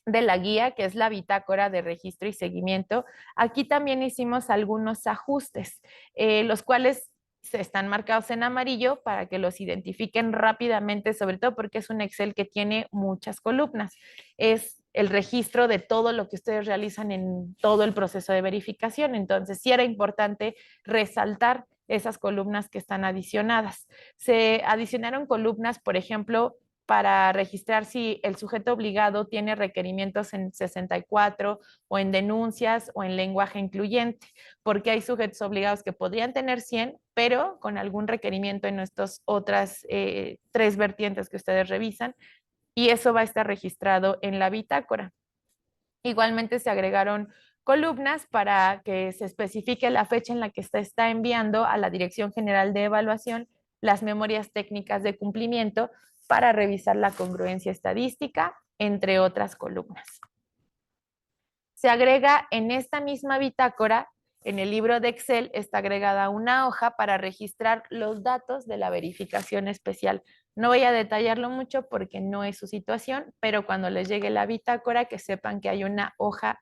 de la guía, que es la bitácora de registro y seguimiento, aquí también hicimos algunos ajustes, los cuales se están marcados en amarillo para que los identifiquen rápidamente, sobre todo porque es un Excel que tiene muchas columnas. Es el registro de todo lo que ustedes realizan en todo el proceso de verificación. Entonces, sí era importante resaltar esas columnas que están adicionadas. Se adicionaron columnas, por ejemplo, para registrar si el sujeto obligado tiene requerimientos en 64 o en denuncias o en lenguaje incluyente, porque hay sujetos obligados que podrían tener 100, pero con algún requerimiento en estas otras 3 vertientes que ustedes revisan, y eso va a estar registrado en la bitácora. Igualmente se agregaron columnas para que se especifique la fecha en la que se está enviando a la Dirección General de Evaluación las memorias técnicas de cumplimiento para revisar la congruencia estadística, entre otras columnas. Se agrega en esta misma bitácora, en el libro de Excel, está agregada una hoja para registrar los datos de la verificación especial. No voy a detallarlo mucho porque no es su situación, pero cuando les llegue la bitácora, que sepan que hay una hoja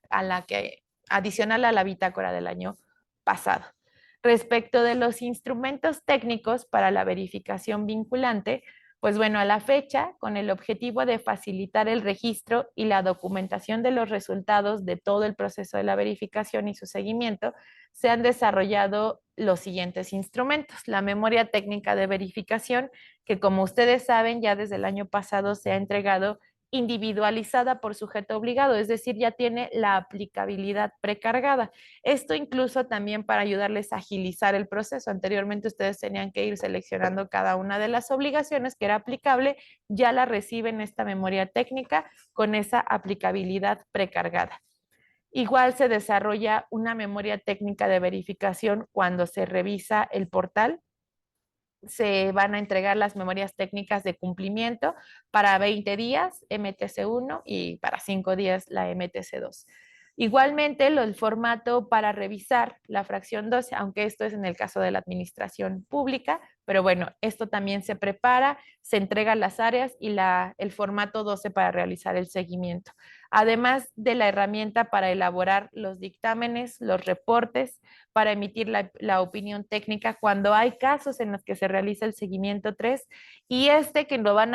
adicional a la bitácora del año pasado. Respecto de los instrumentos técnicos para la verificación vinculante, pues bueno, a la fecha, con el objetivo de facilitar el registro y la documentación de los resultados de todo el proceso de la verificación y su seguimiento, se han desarrollado los siguientes instrumentos. La memoria técnica de verificación, que como ustedes saben, ya desde el año pasado se ha entregado individualizada por sujeto obligado, es decir, ya tiene la aplicabilidad precargada. Esto incluso también para ayudarles a agilizar el proceso. Anteriormente ustedes tenían que ir seleccionando cada una de las obligaciones que era aplicable, ya la reciben esta memoria técnica con esa aplicabilidad precargada. Igual se desarrolla una memoria técnica de verificación cuando se revisa el portal. Se van a entregar las memorias técnicas de cumplimiento para 20 días MTC1 y para 5 días la MTC2. Igualmente, el formato para revisar la fracción 12, aunque esto es en el caso de la administración pública, pero bueno, esto también se prepara, se entrega a las áreas y el formato 12 para realizar el seguimiento. Además de la herramienta para elaborar los dictámenes, los reportes, para emitir la opinión técnica cuando hay casos en los que se realiza el seguimiento 3 y que lo van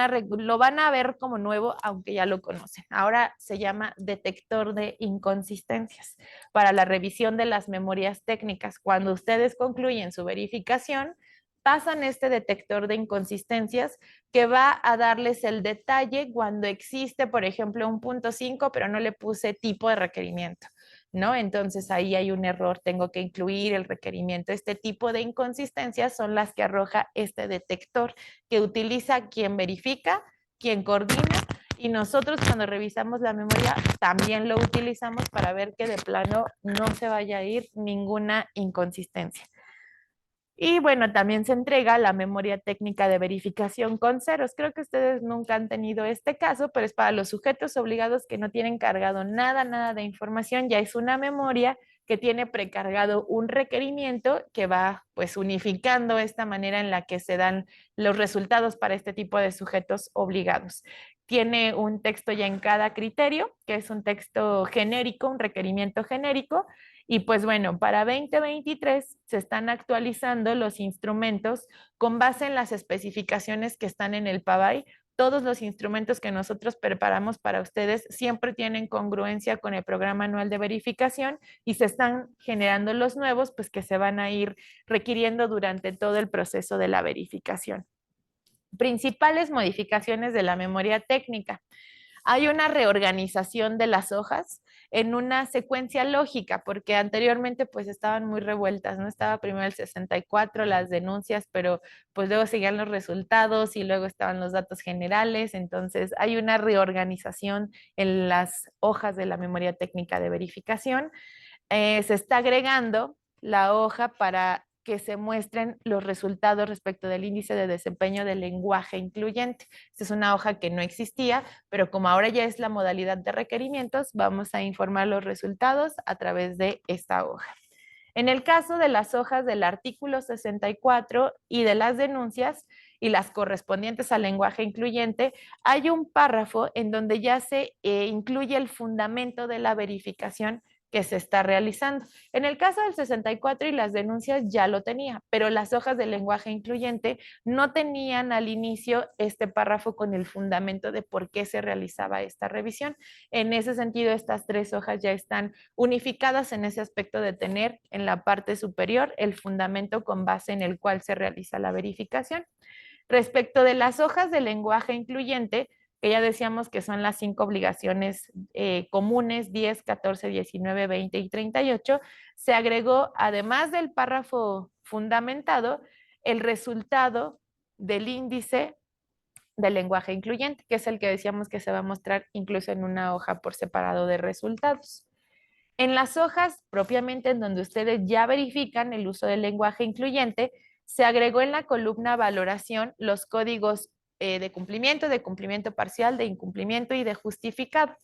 a ver como nuevo, aunque ya lo conocen. Ahora se llama detector de inconsistencias para la revisión de las memorias técnicas. Cuando ustedes concluyen su verificación, pasan este detector de inconsistencias que va a darles el detalle cuando existe, por ejemplo, un punto 5, pero no le puse tipo de requerimiento, ¿no? Entonces ahí hay un error, tengo que incluir el requerimiento. Este tipo de inconsistencias son las que arroja este detector que utiliza quien verifica, quien coordina y nosotros cuando revisamos la memoria también lo utilizamos para ver que de plano no se vaya a ir ninguna inconsistencia. Y bueno, también se entrega la memoria técnica de verificación con ceros. Creo que ustedes nunca han tenido este caso, pero es para los sujetos obligados que no tienen cargado nada de información. Ya es una memoria que tiene precargado un requerimiento que va pues unificando esta manera en la que se dan los resultados para este tipo de sujetos obligados. Tiene un texto ya en cada criterio, que es un texto genérico, un requerimiento genérico, y pues bueno, para 2023 se están actualizando los instrumentos con base en las especificaciones que están en el PABAI. Todos los instrumentos que nosotros preparamos para ustedes siempre tienen congruencia con el programa anual de verificación y se están generando los nuevos, pues que se van a ir requiriendo durante todo el proceso de la verificación. Principales modificaciones de la memoria técnica. Hay una reorganización de las hojas en una secuencia lógica, porque anteriormente pues estaban muy revueltas, ¿no? Estaba primero el 64, las denuncias, pero pues luego seguían los resultados y luego estaban los datos generales, entonces hay una reorganización en las hojas de la memoria técnica de verificación. Se está agregando la hoja para que se muestren los resultados respecto del índice de desempeño del lenguaje incluyente. Esta es una hoja que no existía, pero como ahora ya es la modalidad de requerimientos, vamos a informar los resultados a través de esta hoja. En el caso de las hojas del artículo 64 y de las denuncias y las correspondientes al lenguaje incluyente, hay un párrafo en donde ya se incluye el fundamento de la verificación que se está realizando. En el caso del 64 y las denuncias ya lo tenía, pero las hojas del lenguaje incluyente no tenían al inicio este párrafo con el fundamento de por qué se realizaba esta revisión. En ese sentido, estas tres hojas ya están unificadas en ese aspecto de tener en la parte superior el fundamento con base en el cual se realiza la verificación. Respecto de las hojas de lenguaje incluyente, que ya decíamos que son las 5 obligaciones comunes, 10, 14, 19, 20 y 38, se agregó, además del párrafo fundamentado, el resultado del índice del lenguaje incluyente, que es el que decíamos que se va a mostrar incluso en una hoja por separado de resultados. En las hojas propiamente en donde ustedes ya verifican el uso del lenguaje incluyente, se agregó en la columna valoración los códigos de cumplimiento parcial, de incumplimiento y de justificado.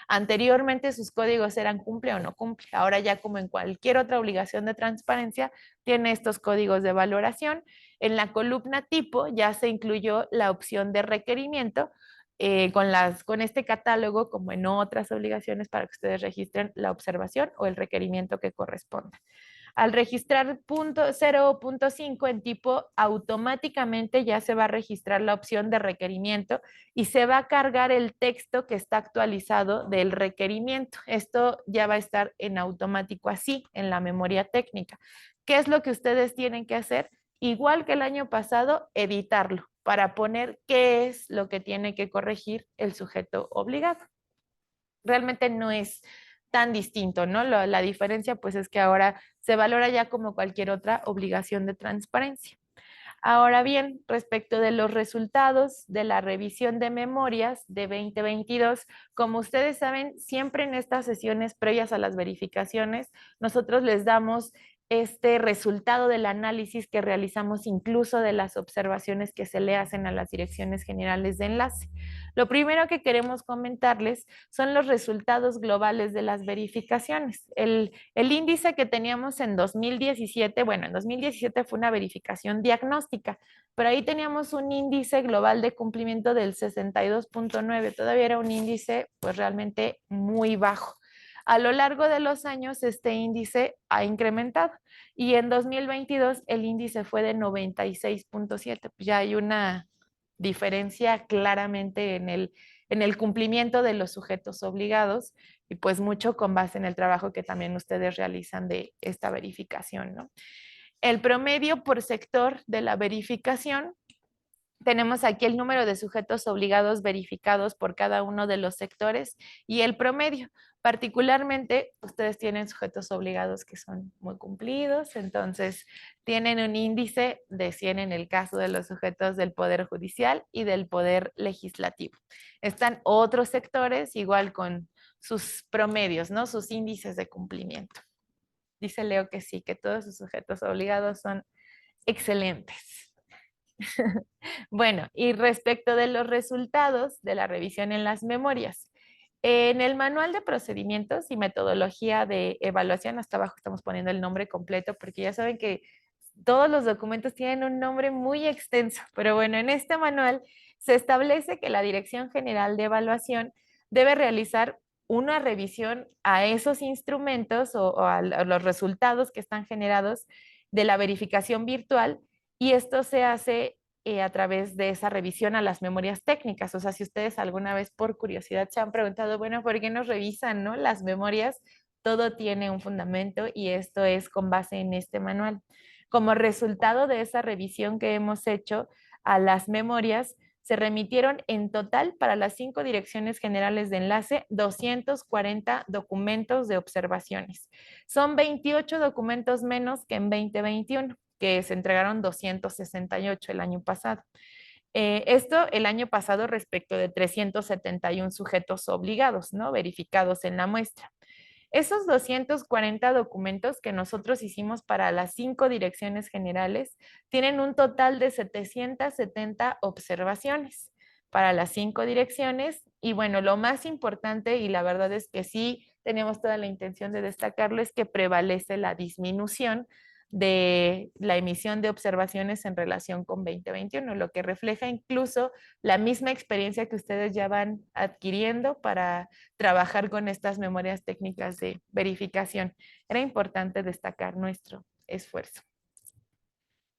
Anteriormente sus códigos eran cumple o no cumple. Ahora ya como en cualquier otra obligación de transparencia, tiene estos códigos de valoración. En la columna tipo ya se incluyó la opción de requerimiento con este catálogo, como en otras obligaciones, para que ustedes registren la observación o el requerimiento que corresponda. Al registrar punto 0.5 en tipo, automáticamente ya se va a registrar la opción de requerimiento y se va a cargar el texto que está actualizado del requerimiento. Esto ya va a estar en automático así en la memoria técnica. ¿Qué es lo que ustedes tienen que hacer? Igual que el año pasado, editarlo para poner qué es lo que tiene que corregir el sujeto obligado. Realmente no es tan distinto, ¿no? La diferencia pues es que ahora se valora ya como cualquier otra obligación de transparencia. Ahora bien, respecto de los resultados de la revisión de memorias de 2022, como ustedes saben, siempre en estas sesiones previas a las verificaciones, nosotros les damos este resultado del análisis que realizamos incluso de las observaciones que se le hacen a las direcciones generales de enlace. Lo primero que queremos comentarles son los resultados globales de las verificaciones. El índice que teníamos en 2017, bueno, en 2017 fue una verificación diagnóstica, pero ahí teníamos un índice global de cumplimiento del 62.9, todavía era un índice pues realmente muy bajo. A lo largo de los años, este índice ha incrementado y en 2022 el índice fue de 96.7. Pues ya hay una diferencia claramente en el cumplimiento de los sujetos obligados y pues mucho con base en el trabajo que también ustedes realizan de esta verificación, ¿no? El promedio por sector de la verificación, tenemos aquí el número de sujetos obligados verificados por cada uno de los sectores y el promedio. Particularmente, ustedes tienen sujetos obligados que son muy cumplidos, entonces tienen un índice de 100 en el caso de los sujetos del Poder Judicial y del Poder Legislativo. Están otros sectores igual con sus promedios, ¿no? Sus índices de cumplimiento. Dice Leo que sí, que todos sus sujetos obligados son excelentes. Bueno, y respecto de los resultados de la revisión en las memorias, en el manual de procedimientos y metodología de evaluación, hasta abajo estamos poniendo el nombre completo porque ya saben que todos los documentos tienen un nombre muy extenso, pero bueno, en este manual se establece que la Dirección General de Evaluación debe realizar una revisión a esos instrumentos o a los resultados que están generados de la verificación virtual y esto se hace a través de esa revisión a las memorias técnicas. O sea, si ustedes alguna vez por curiosidad se han preguntado, bueno, ¿por qué nos revisan, no? Las memorias, todo tiene un fundamento y esto es con base en este manual. Como resultado de esa revisión que hemos hecho a las memorias, se remitieron en total para las 5 direcciones generales de enlace 240 documentos de observaciones. Son 28 documentos menos que en 2021, que se entregaron 268 el año pasado. Esto el año pasado respecto de 371 sujetos obligados, ¿no? Verificados en la muestra. Esos 240 documentos que nosotros hicimos para las 5 direcciones generales tienen un total de 770 observaciones para las 5 direcciones. Y bueno, lo más importante, y la verdad es que sí tenemos toda la intención de destacarlo, es que prevalece la disminución de la emisión de observaciones en relación con 2021, lo que refleja incluso la misma experiencia que ustedes ya van adquiriendo para trabajar con estas memorias técnicas de verificación. Era importante destacar nuestro esfuerzo.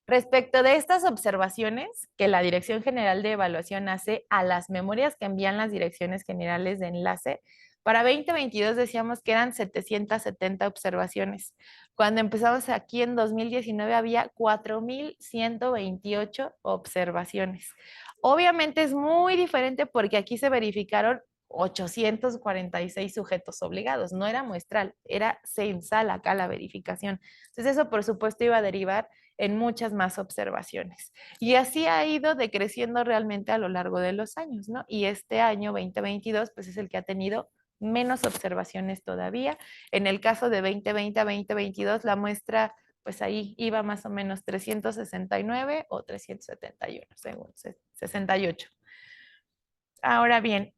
Respecto de estas observaciones que la Dirección General de Evaluación hace a las memorias que envían las direcciones generales de enlace, para 2022 decíamos que eran 770 observaciones. Cuando empezamos aquí en 2019 había 4,128 observaciones. Obviamente es muy diferente porque aquí se verificaron 846 sujetos obligados, no era muestral, era censal acá la verificación. Entonces eso por supuesto iba a derivar en muchas más observaciones. Y así ha ido decreciendo realmente a lo largo de los años, ¿no? Y este año 2022 pues es el que ha tenido menos observaciones todavía. En el caso de 2020 a 2022 la muestra pues ahí iba más o menos 369 o 371, según 68. Ahora bien,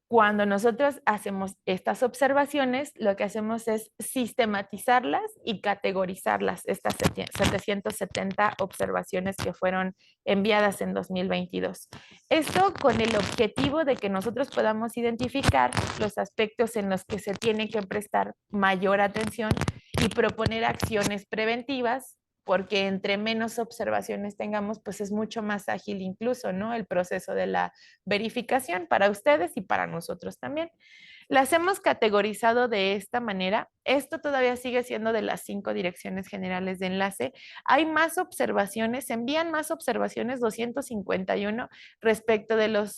cuando nosotros hacemos estas observaciones, lo que hacemos es sistematizarlas y categorizarlas, estas 770 observaciones que fueron enviadas en 2022. Esto con el objetivo de que nosotros podamos identificar los aspectos en los que se tiene que prestar mayor atención y proponer acciones preventivas porque entre menos observaciones tengamos, pues es mucho más ágil incluso, ¿no? El proceso de la verificación para ustedes y para nosotros también. Las hemos categorizado de esta manera. Esto todavía sigue siendo de las 5 direcciones generales de enlace. Hay más observaciones, se envían más observaciones, 251, respecto de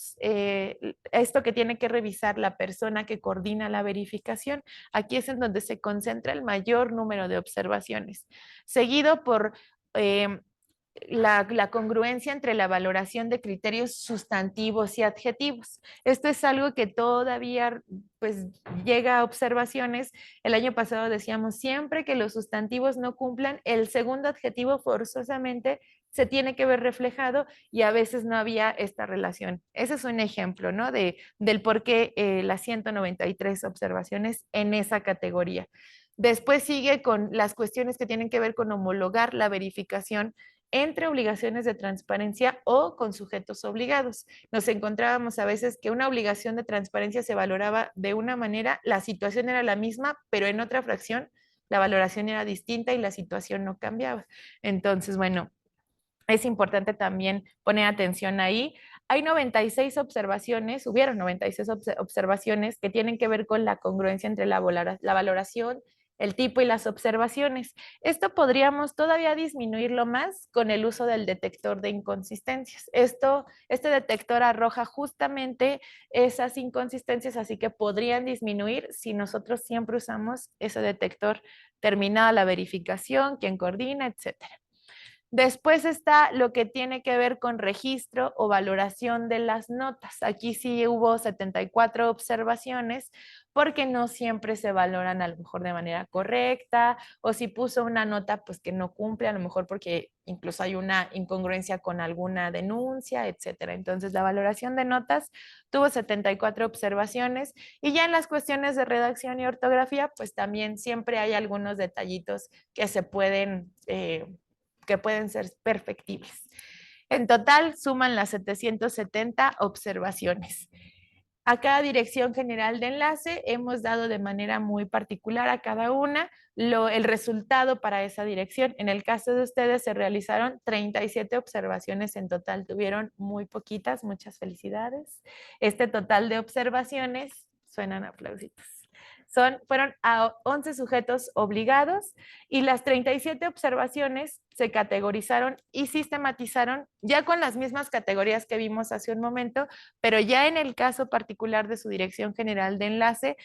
esto que tiene que revisar la persona que coordina la verificación. Aquí es en donde se concentra el mayor número de observaciones, seguido por la congruencia entre la valoración de criterios sustantivos y adjetivos. Esto es algo que todavía pues llega a observaciones. El año pasado decíamos siempre que los sustantivos no cumplan, el segundo adjetivo forzosamente se tiene que ver reflejado y a veces no había esta relación. Ese es un ejemplo, ¿no? Del por qué las 193 observaciones en esa categoría. Después sigue con las cuestiones que tienen que ver con homologar la verificación entre obligaciones de transparencia o con sujetos obligados. Nos encontrábamos a veces que una obligación de transparencia se valoraba de una manera, la situación era la misma, pero en otra fracción la valoración era distinta y la situación no cambiaba. Entonces, bueno, es importante también poner atención ahí. Hay 96 observaciones, hubieron 96 observaciones que tienen que ver con la congruencia entre la valoración, el tipo y las observaciones. Esto podríamos todavía disminuirlo más con el uso del detector de inconsistencias. Este detector arroja justamente esas inconsistencias, así que podrían disminuir si nosotros siempre usamos ese detector terminada la verificación, quien coordina, etcétera. Después está lo que tiene que ver con registro o valoración de las notas. Aquí sí hubo 74 observaciones porque no siempre se valoran a lo mejor de manera correcta o si puso una nota pues que no cumple, a lo mejor porque incluso hay una incongruencia con alguna denuncia, etcétera. Entonces la valoración de notas tuvo 74 observaciones y ya en las cuestiones de redacción y ortografía pues también siempre hay algunos detallitos que se pueden que pueden ser perfectibles. En total suman las 770 observaciones. A cada dirección general de enlace hemos dado de manera muy particular a cada una el resultado para esa dirección. En el caso de ustedes se realizaron 37 observaciones en total. Tuvieron muy poquitas, muchas felicidades. Este total de observaciones, suenan aplausitos. Fueron a 11 sujetos obligados y las 37 observaciones se categorizaron y sistematizaron ya con las mismas categorías que vimos hace un momento, pero ya en el caso particular de su dirección general de enlace,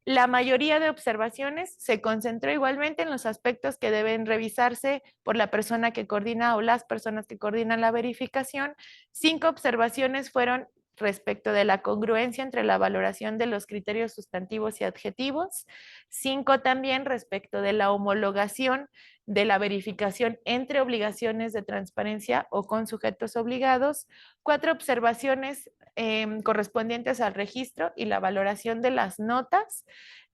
la mayoría de observaciones se concentró igualmente en los aspectos que deben revisarse por la persona que coordina o las personas que coordinan la verificación. 5 observaciones fueron respecto de la congruencia entre la valoración de los criterios sustantivos y adjetivos. 5 también respecto de la homologación de la verificación entre obligaciones de transparencia o con sujetos obligados. 4 observaciones correspondientes al registro y la valoración de las notas.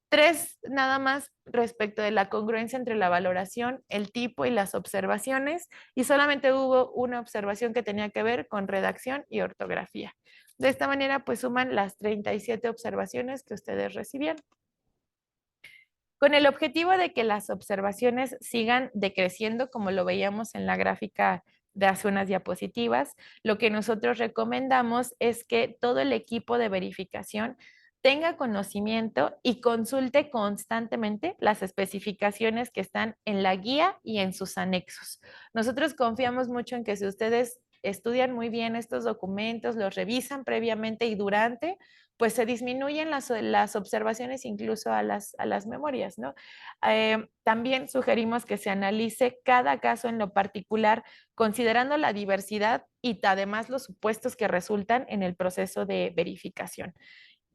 3 nada más respecto de la congruencia entre la valoración, el tipo y las observaciones, y solamente hubo una observación que tenía que ver con redacción y ortografía. De esta manera, pues suman las 37 observaciones que ustedes recibieron. Con el objetivo de que las observaciones sigan decreciendo, como lo veíamos en la gráfica de hace unas diapositivas, lo que nosotros recomendamos es que todo el equipo de verificación tenga conocimiento y consulte constantemente las especificaciones que están en la guía y en sus anexos. Nosotros confiamos mucho en que si ustedes estudian muy bien estos documentos, los revisan previamente y durante, pues se disminuyen las observaciones incluso a las memorias, ¿no? También sugerimos que se analice cada caso en lo particular, considerando la diversidad y además los supuestos que resultan en el proceso de verificación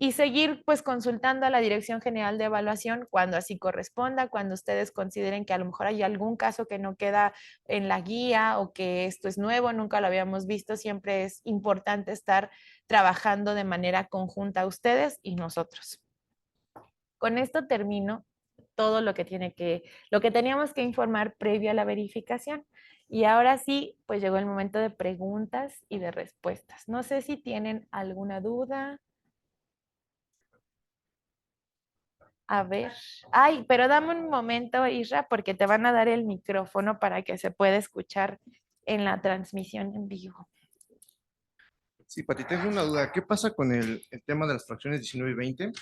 y seguir pues consultando a la Dirección General de Evaluación cuando así corresponda, cuando ustedes consideren que a lo mejor hay algún caso que no queda en la guía o que esto es nuevo, nunca lo habíamos visto, siempre es importante estar trabajando de manera conjunta ustedes y nosotros. Con esto termino todo lo que teníamos que informar previo a la verificación. Y ahora sí, pues llegó el momento de preguntas y de respuestas. No sé si tienen alguna duda. A ver. Ay, pero dame un momento, Isra, porque te van a dar el micrófono para que se pueda escuchar en la transmisión en vivo. Sí, Pati, tengo una duda. ¿Qué pasa con el tema de las fracciones 19 y 20?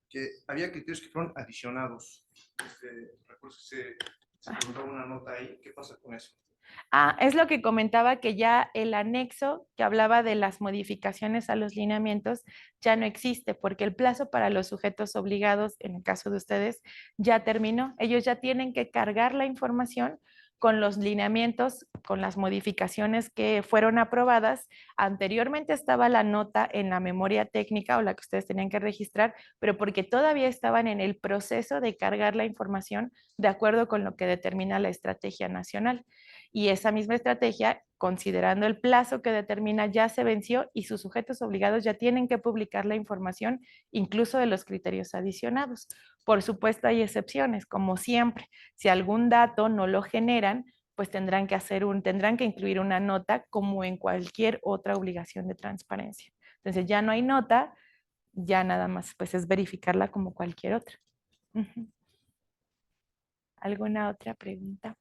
Que había criterios que fueron adicionados. Recuerdo que se colocaba una nota ahí. ¿Qué pasa con eso? Es lo que comentaba que ya el anexo que hablaba de las modificaciones a los lineamientos ya no existe porque el plazo para los sujetos obligados, en el caso de ustedes, ya terminó. Ellos ya tienen que cargar la información con los lineamientos, con las modificaciones que fueron aprobadas. Anteriormente estaba la nota en la memoria técnica o la que ustedes tenían que registrar, pero porque todavía estaban en el proceso de cargar la información de acuerdo con lo que determina la estrategia nacional. Y esa misma estrategia, considerando el plazo que determina, ya se venció y sus sujetos obligados ya tienen que publicar la información, incluso de los criterios adicionados. Por supuesto, hay excepciones, como siempre. Si algún dato no lo generan, pues tendrán que incluir una nota como en cualquier otra obligación de transparencia. Entonces ya no hay nota, ya nada más pues es verificarla como cualquier otra. ¿Alguna otra pregunta?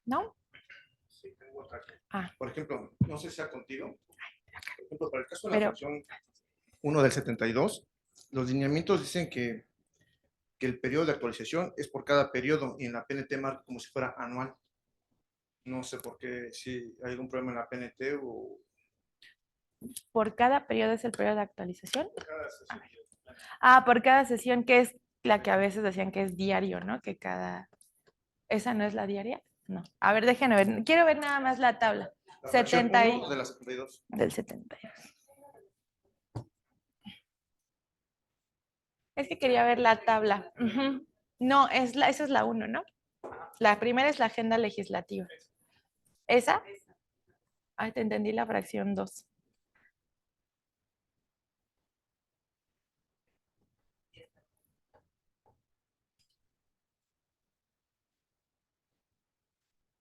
¿No? Sí, tengo otra. Ah. Por ejemplo, no sé si sea contigo. Por ejemplo, para el caso de la Pero, fracción 1 del 72, los lineamientos dicen que el periodo de actualización es por cada periodo y en la PNT marca como si fuera anual. No sé por qué, si hay algún problema en la PNT o... ¿por cada periodo es el periodo de actualización? Cada sesión. Por cada sesión, que es la que a veces decían que es diario, ¿no? Que cada... ¿Esa no es la diaria? No. A ver, déjenme ver. Quiero ver nada más la tabla. La fracción 70 1 de la 72. Del 72. Es que quería ver la tabla. No, esa es la 1, ¿no? La primera es la agenda legislativa. ¿Esa? Te entendí la fracción 2.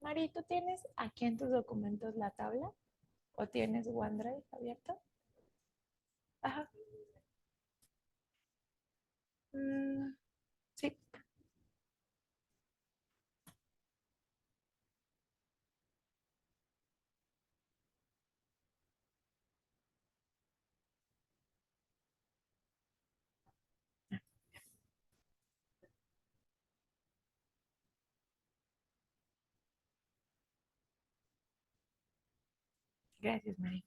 Mari, ¿tú tienes aquí en tus documentos la tabla? ¿O tienes OneDrive abierto? Ajá. Sí. Gracias, Mari.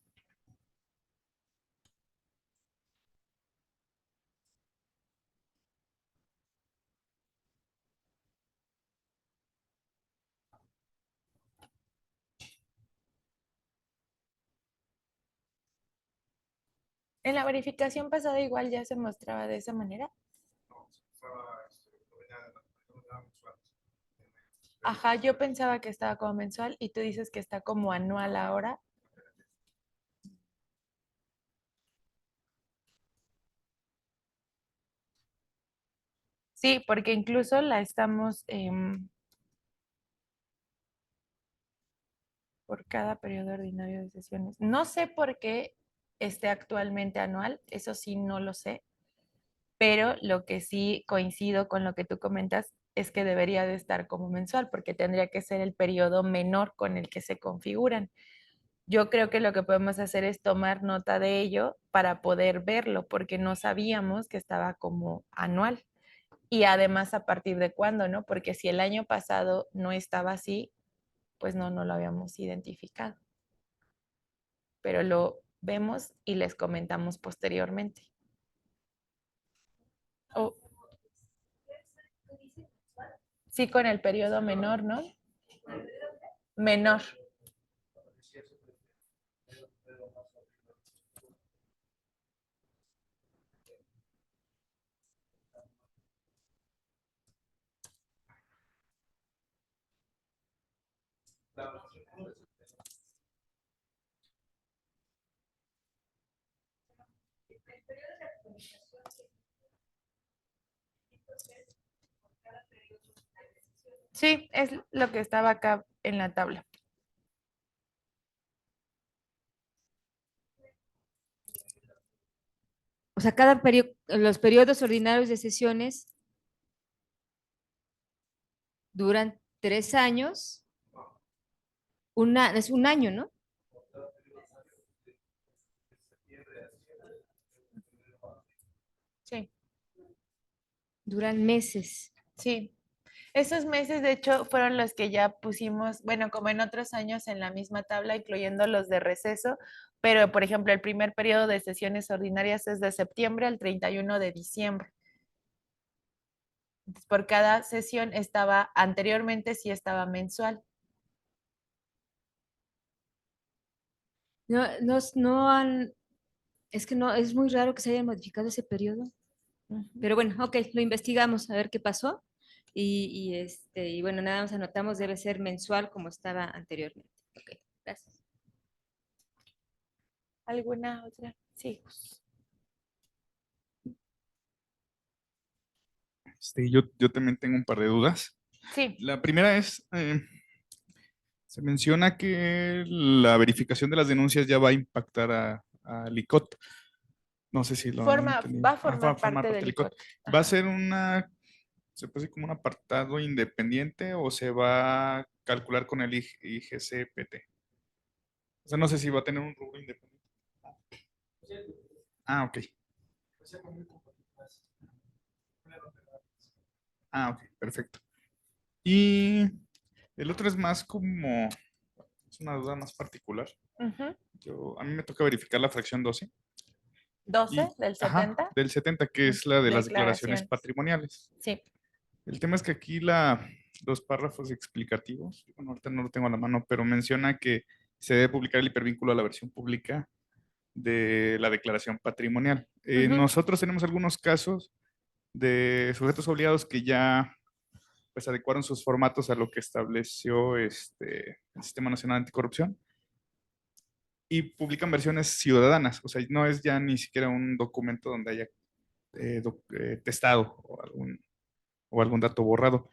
En la verificación pasada igual ya se mostraba de esa manera. Ajá, yo pensaba que estaba como mensual y tú dices que está como anual ahora. Sí, porque incluso la estamos por cada periodo ordinario de sesiones. No sé por qué esté actualmente anual, eso sí no lo sé, pero lo que sí coincido con lo que tú comentas es que debería de estar como mensual, porque tendría que ser el periodo menor con el que se configuran. Yo creo que lo que podemos hacer es tomar nota de ello para poder verlo, porque no sabíamos que estaba como anual. Y además, a partir de cuándo, ¿no? Porque si el año pasado no estaba así, pues no lo habíamos identificado. Pero lo vemos y les comentamos posteriormente. Oh, sí, con el periodo menor, ¿no? Menor. Sí, es lo que estaba acá en la tabla. O sea, los periodos ordinarios de sesiones duran 3 años. Es un año, ¿no? Sí. Duran meses. Sí. Esos meses, de hecho, fueron los que ya pusimos, bueno, como en otros años en la misma tabla, incluyendo los de receso, pero por ejemplo, el primer periodo de sesiones ordinarias es de septiembre al 31 de diciembre. Entonces, por cada sesión estaba, anteriormente sí estaba mensual. No han, es que no, es muy raro que se haya modificado ese periodo. Ujú. Pero bueno, ok, lo investigamos a ver qué pasó. Y bueno, nada más anotamos, debe ser mensual como estaba anteriormente. Ok, gracias. ¿Alguna otra? Sí. Yo también tengo un par de dudas. Sí, La primera es, se menciona que la verificación de las denuncias ya va a impactar al ICOT. No sé si lo han entendido. va a Va formar a formar parte parte del del ICOT. ICOT. ¿Va a Ajá. ser se puede decir como un apartado independiente o se va a calcular con el IGCPT? O sea, no sé si va a tener un rubro independiente. Ah, ok. Ah, ok, perfecto. Y el otro es más como, es una duda más particular. Ujú. A mí me toca verificar la fracción 12 12 y, del ajá, 70. del 70, que es la de las declaraciones Declaraciones. patrimoniales. Sí. El tema es que aquí los párrafos explicativos, bueno, ahorita no lo tengo a la mano, pero menciona que se debe publicar el hipervínculo a la versión pública de la declaración patrimonial. Ujú. Nosotros tenemos algunos casos de sujetos obligados que ya pues adecuaron sus formatos a lo que estableció el Sistema Nacional Anticorrupción y publican versiones ciudadanas, o sea, no es ya ni siquiera un documento donde haya testado o algún dato borrado.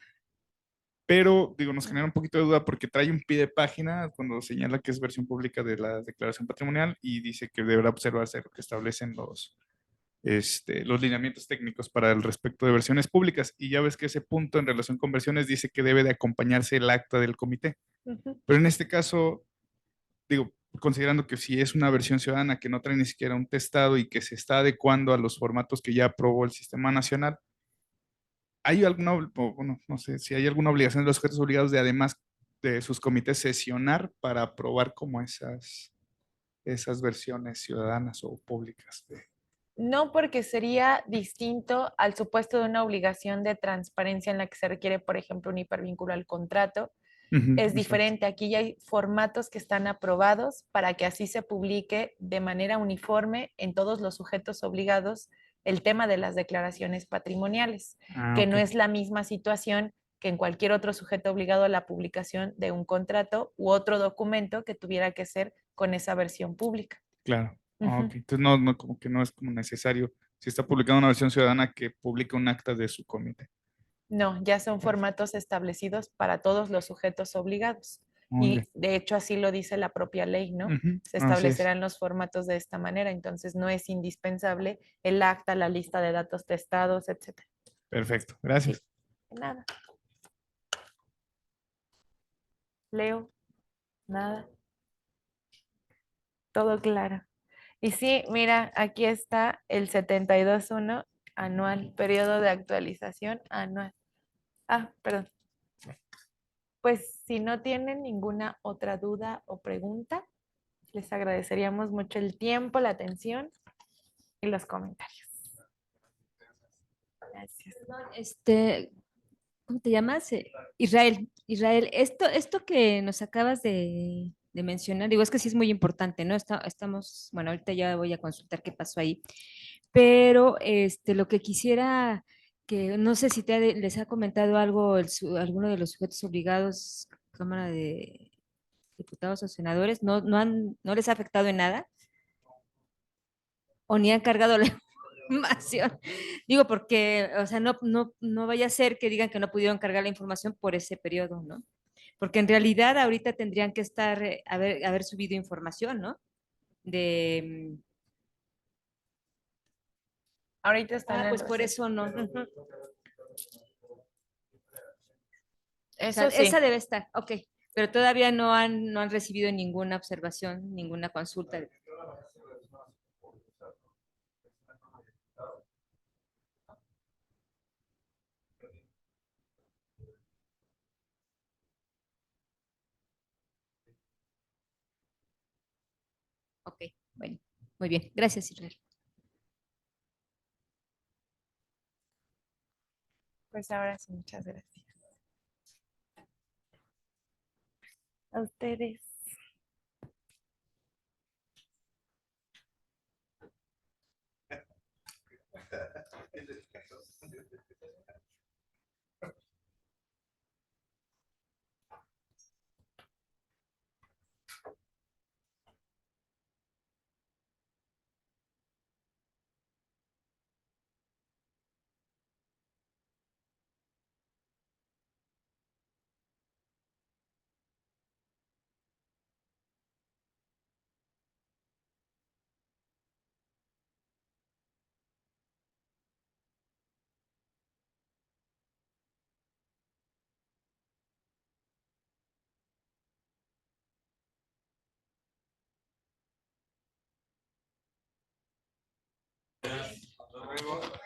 Pero, digo, nos genera un poquito de duda porque trae un pie de página cuando señala que es versión pública de la declaración patrimonial y dice que deberá observarse lo que establecen los lineamientos técnicos para el respecto de versiones públicas. Y ya ves que ese punto en relación con versiones dice que debe de acompañarse el acta del comité. Ujú. Pero en este caso, digo, considerando que si es una versión ciudadana que no trae ni siquiera un testado y que se está adecuando a los formatos que ya aprobó el Sistema Nacional, ¿hay alguna, bueno, no sé si hay alguna obligación de los sujetos obligados de además de sus comités sesionar para aprobar como esas versiones ciudadanas o públicas? No, porque sería distinto al supuesto de una obligación de transparencia en la que se requiere, por ejemplo, un hipervínculo al contrato. Ujú, Es exacto. diferente. Aquí ya hay formatos que están aprobados para que así se publique de manera uniforme en todos los sujetos obligados el tema de las declaraciones patrimoniales, Ah, que ok, no es la misma situación que en cualquier otro sujeto obligado a la publicación de un contrato u otro documento que tuviera que ser con esa versión pública. claro. Ah, Ujú. ok. Entonces no, como que no es como necesario, si está publicando una versión ciudadana, que publique un acta de su comité. No, ya son formatos establecidos para todos los sujetos obligados. Muy Y bien. de hecho así lo dice la propia ley, ¿no? Ujú, Se así es. establecerán los formatos de esta manera, entonces no es indispensable el acta, la lista de datos testados, etcétera. Perfecto. Sí, Gracias. nada. Leo, nada. Todo claro. Y sí, mira, aquí está el 72.1 anual, periodo de actualización anual. Ah, perdón. Pues si no tienen ninguna otra duda o pregunta, les agradeceríamos mucho el tiempo, la atención y los comentarios. Gracias. Perdón, ¿cómo te llamas? Israel. Israel, esto que nos acabas de mencionar, digo, es que sí es muy importante, ¿no? Estamos, bueno, ahorita ya voy a consultar qué pasó ahí, pero lo que quisiera que, no sé si les ha comentado algo alguno de los sujetos obligados, Cámara de Diputados o Senadores, no les ha afectado en nada o ni han cargado la información. Digo, porque, o sea, no vaya a ser que digan que no pudieron cargar la información por ese periodo, ¿no? Porque en realidad ahorita tendrían que estar, haber subido información, ¿no? De, Ahorita están en pues por receso. eso no. Ujú. O sea, Eso esa sí. debe estar, ok, pero todavía no han recibido ninguna observación, ninguna consulta. Ok. Bueno, muy bien. Gracias, Israel. Pues ahora sí, muchas gracias. A ustedes. Hasta luego.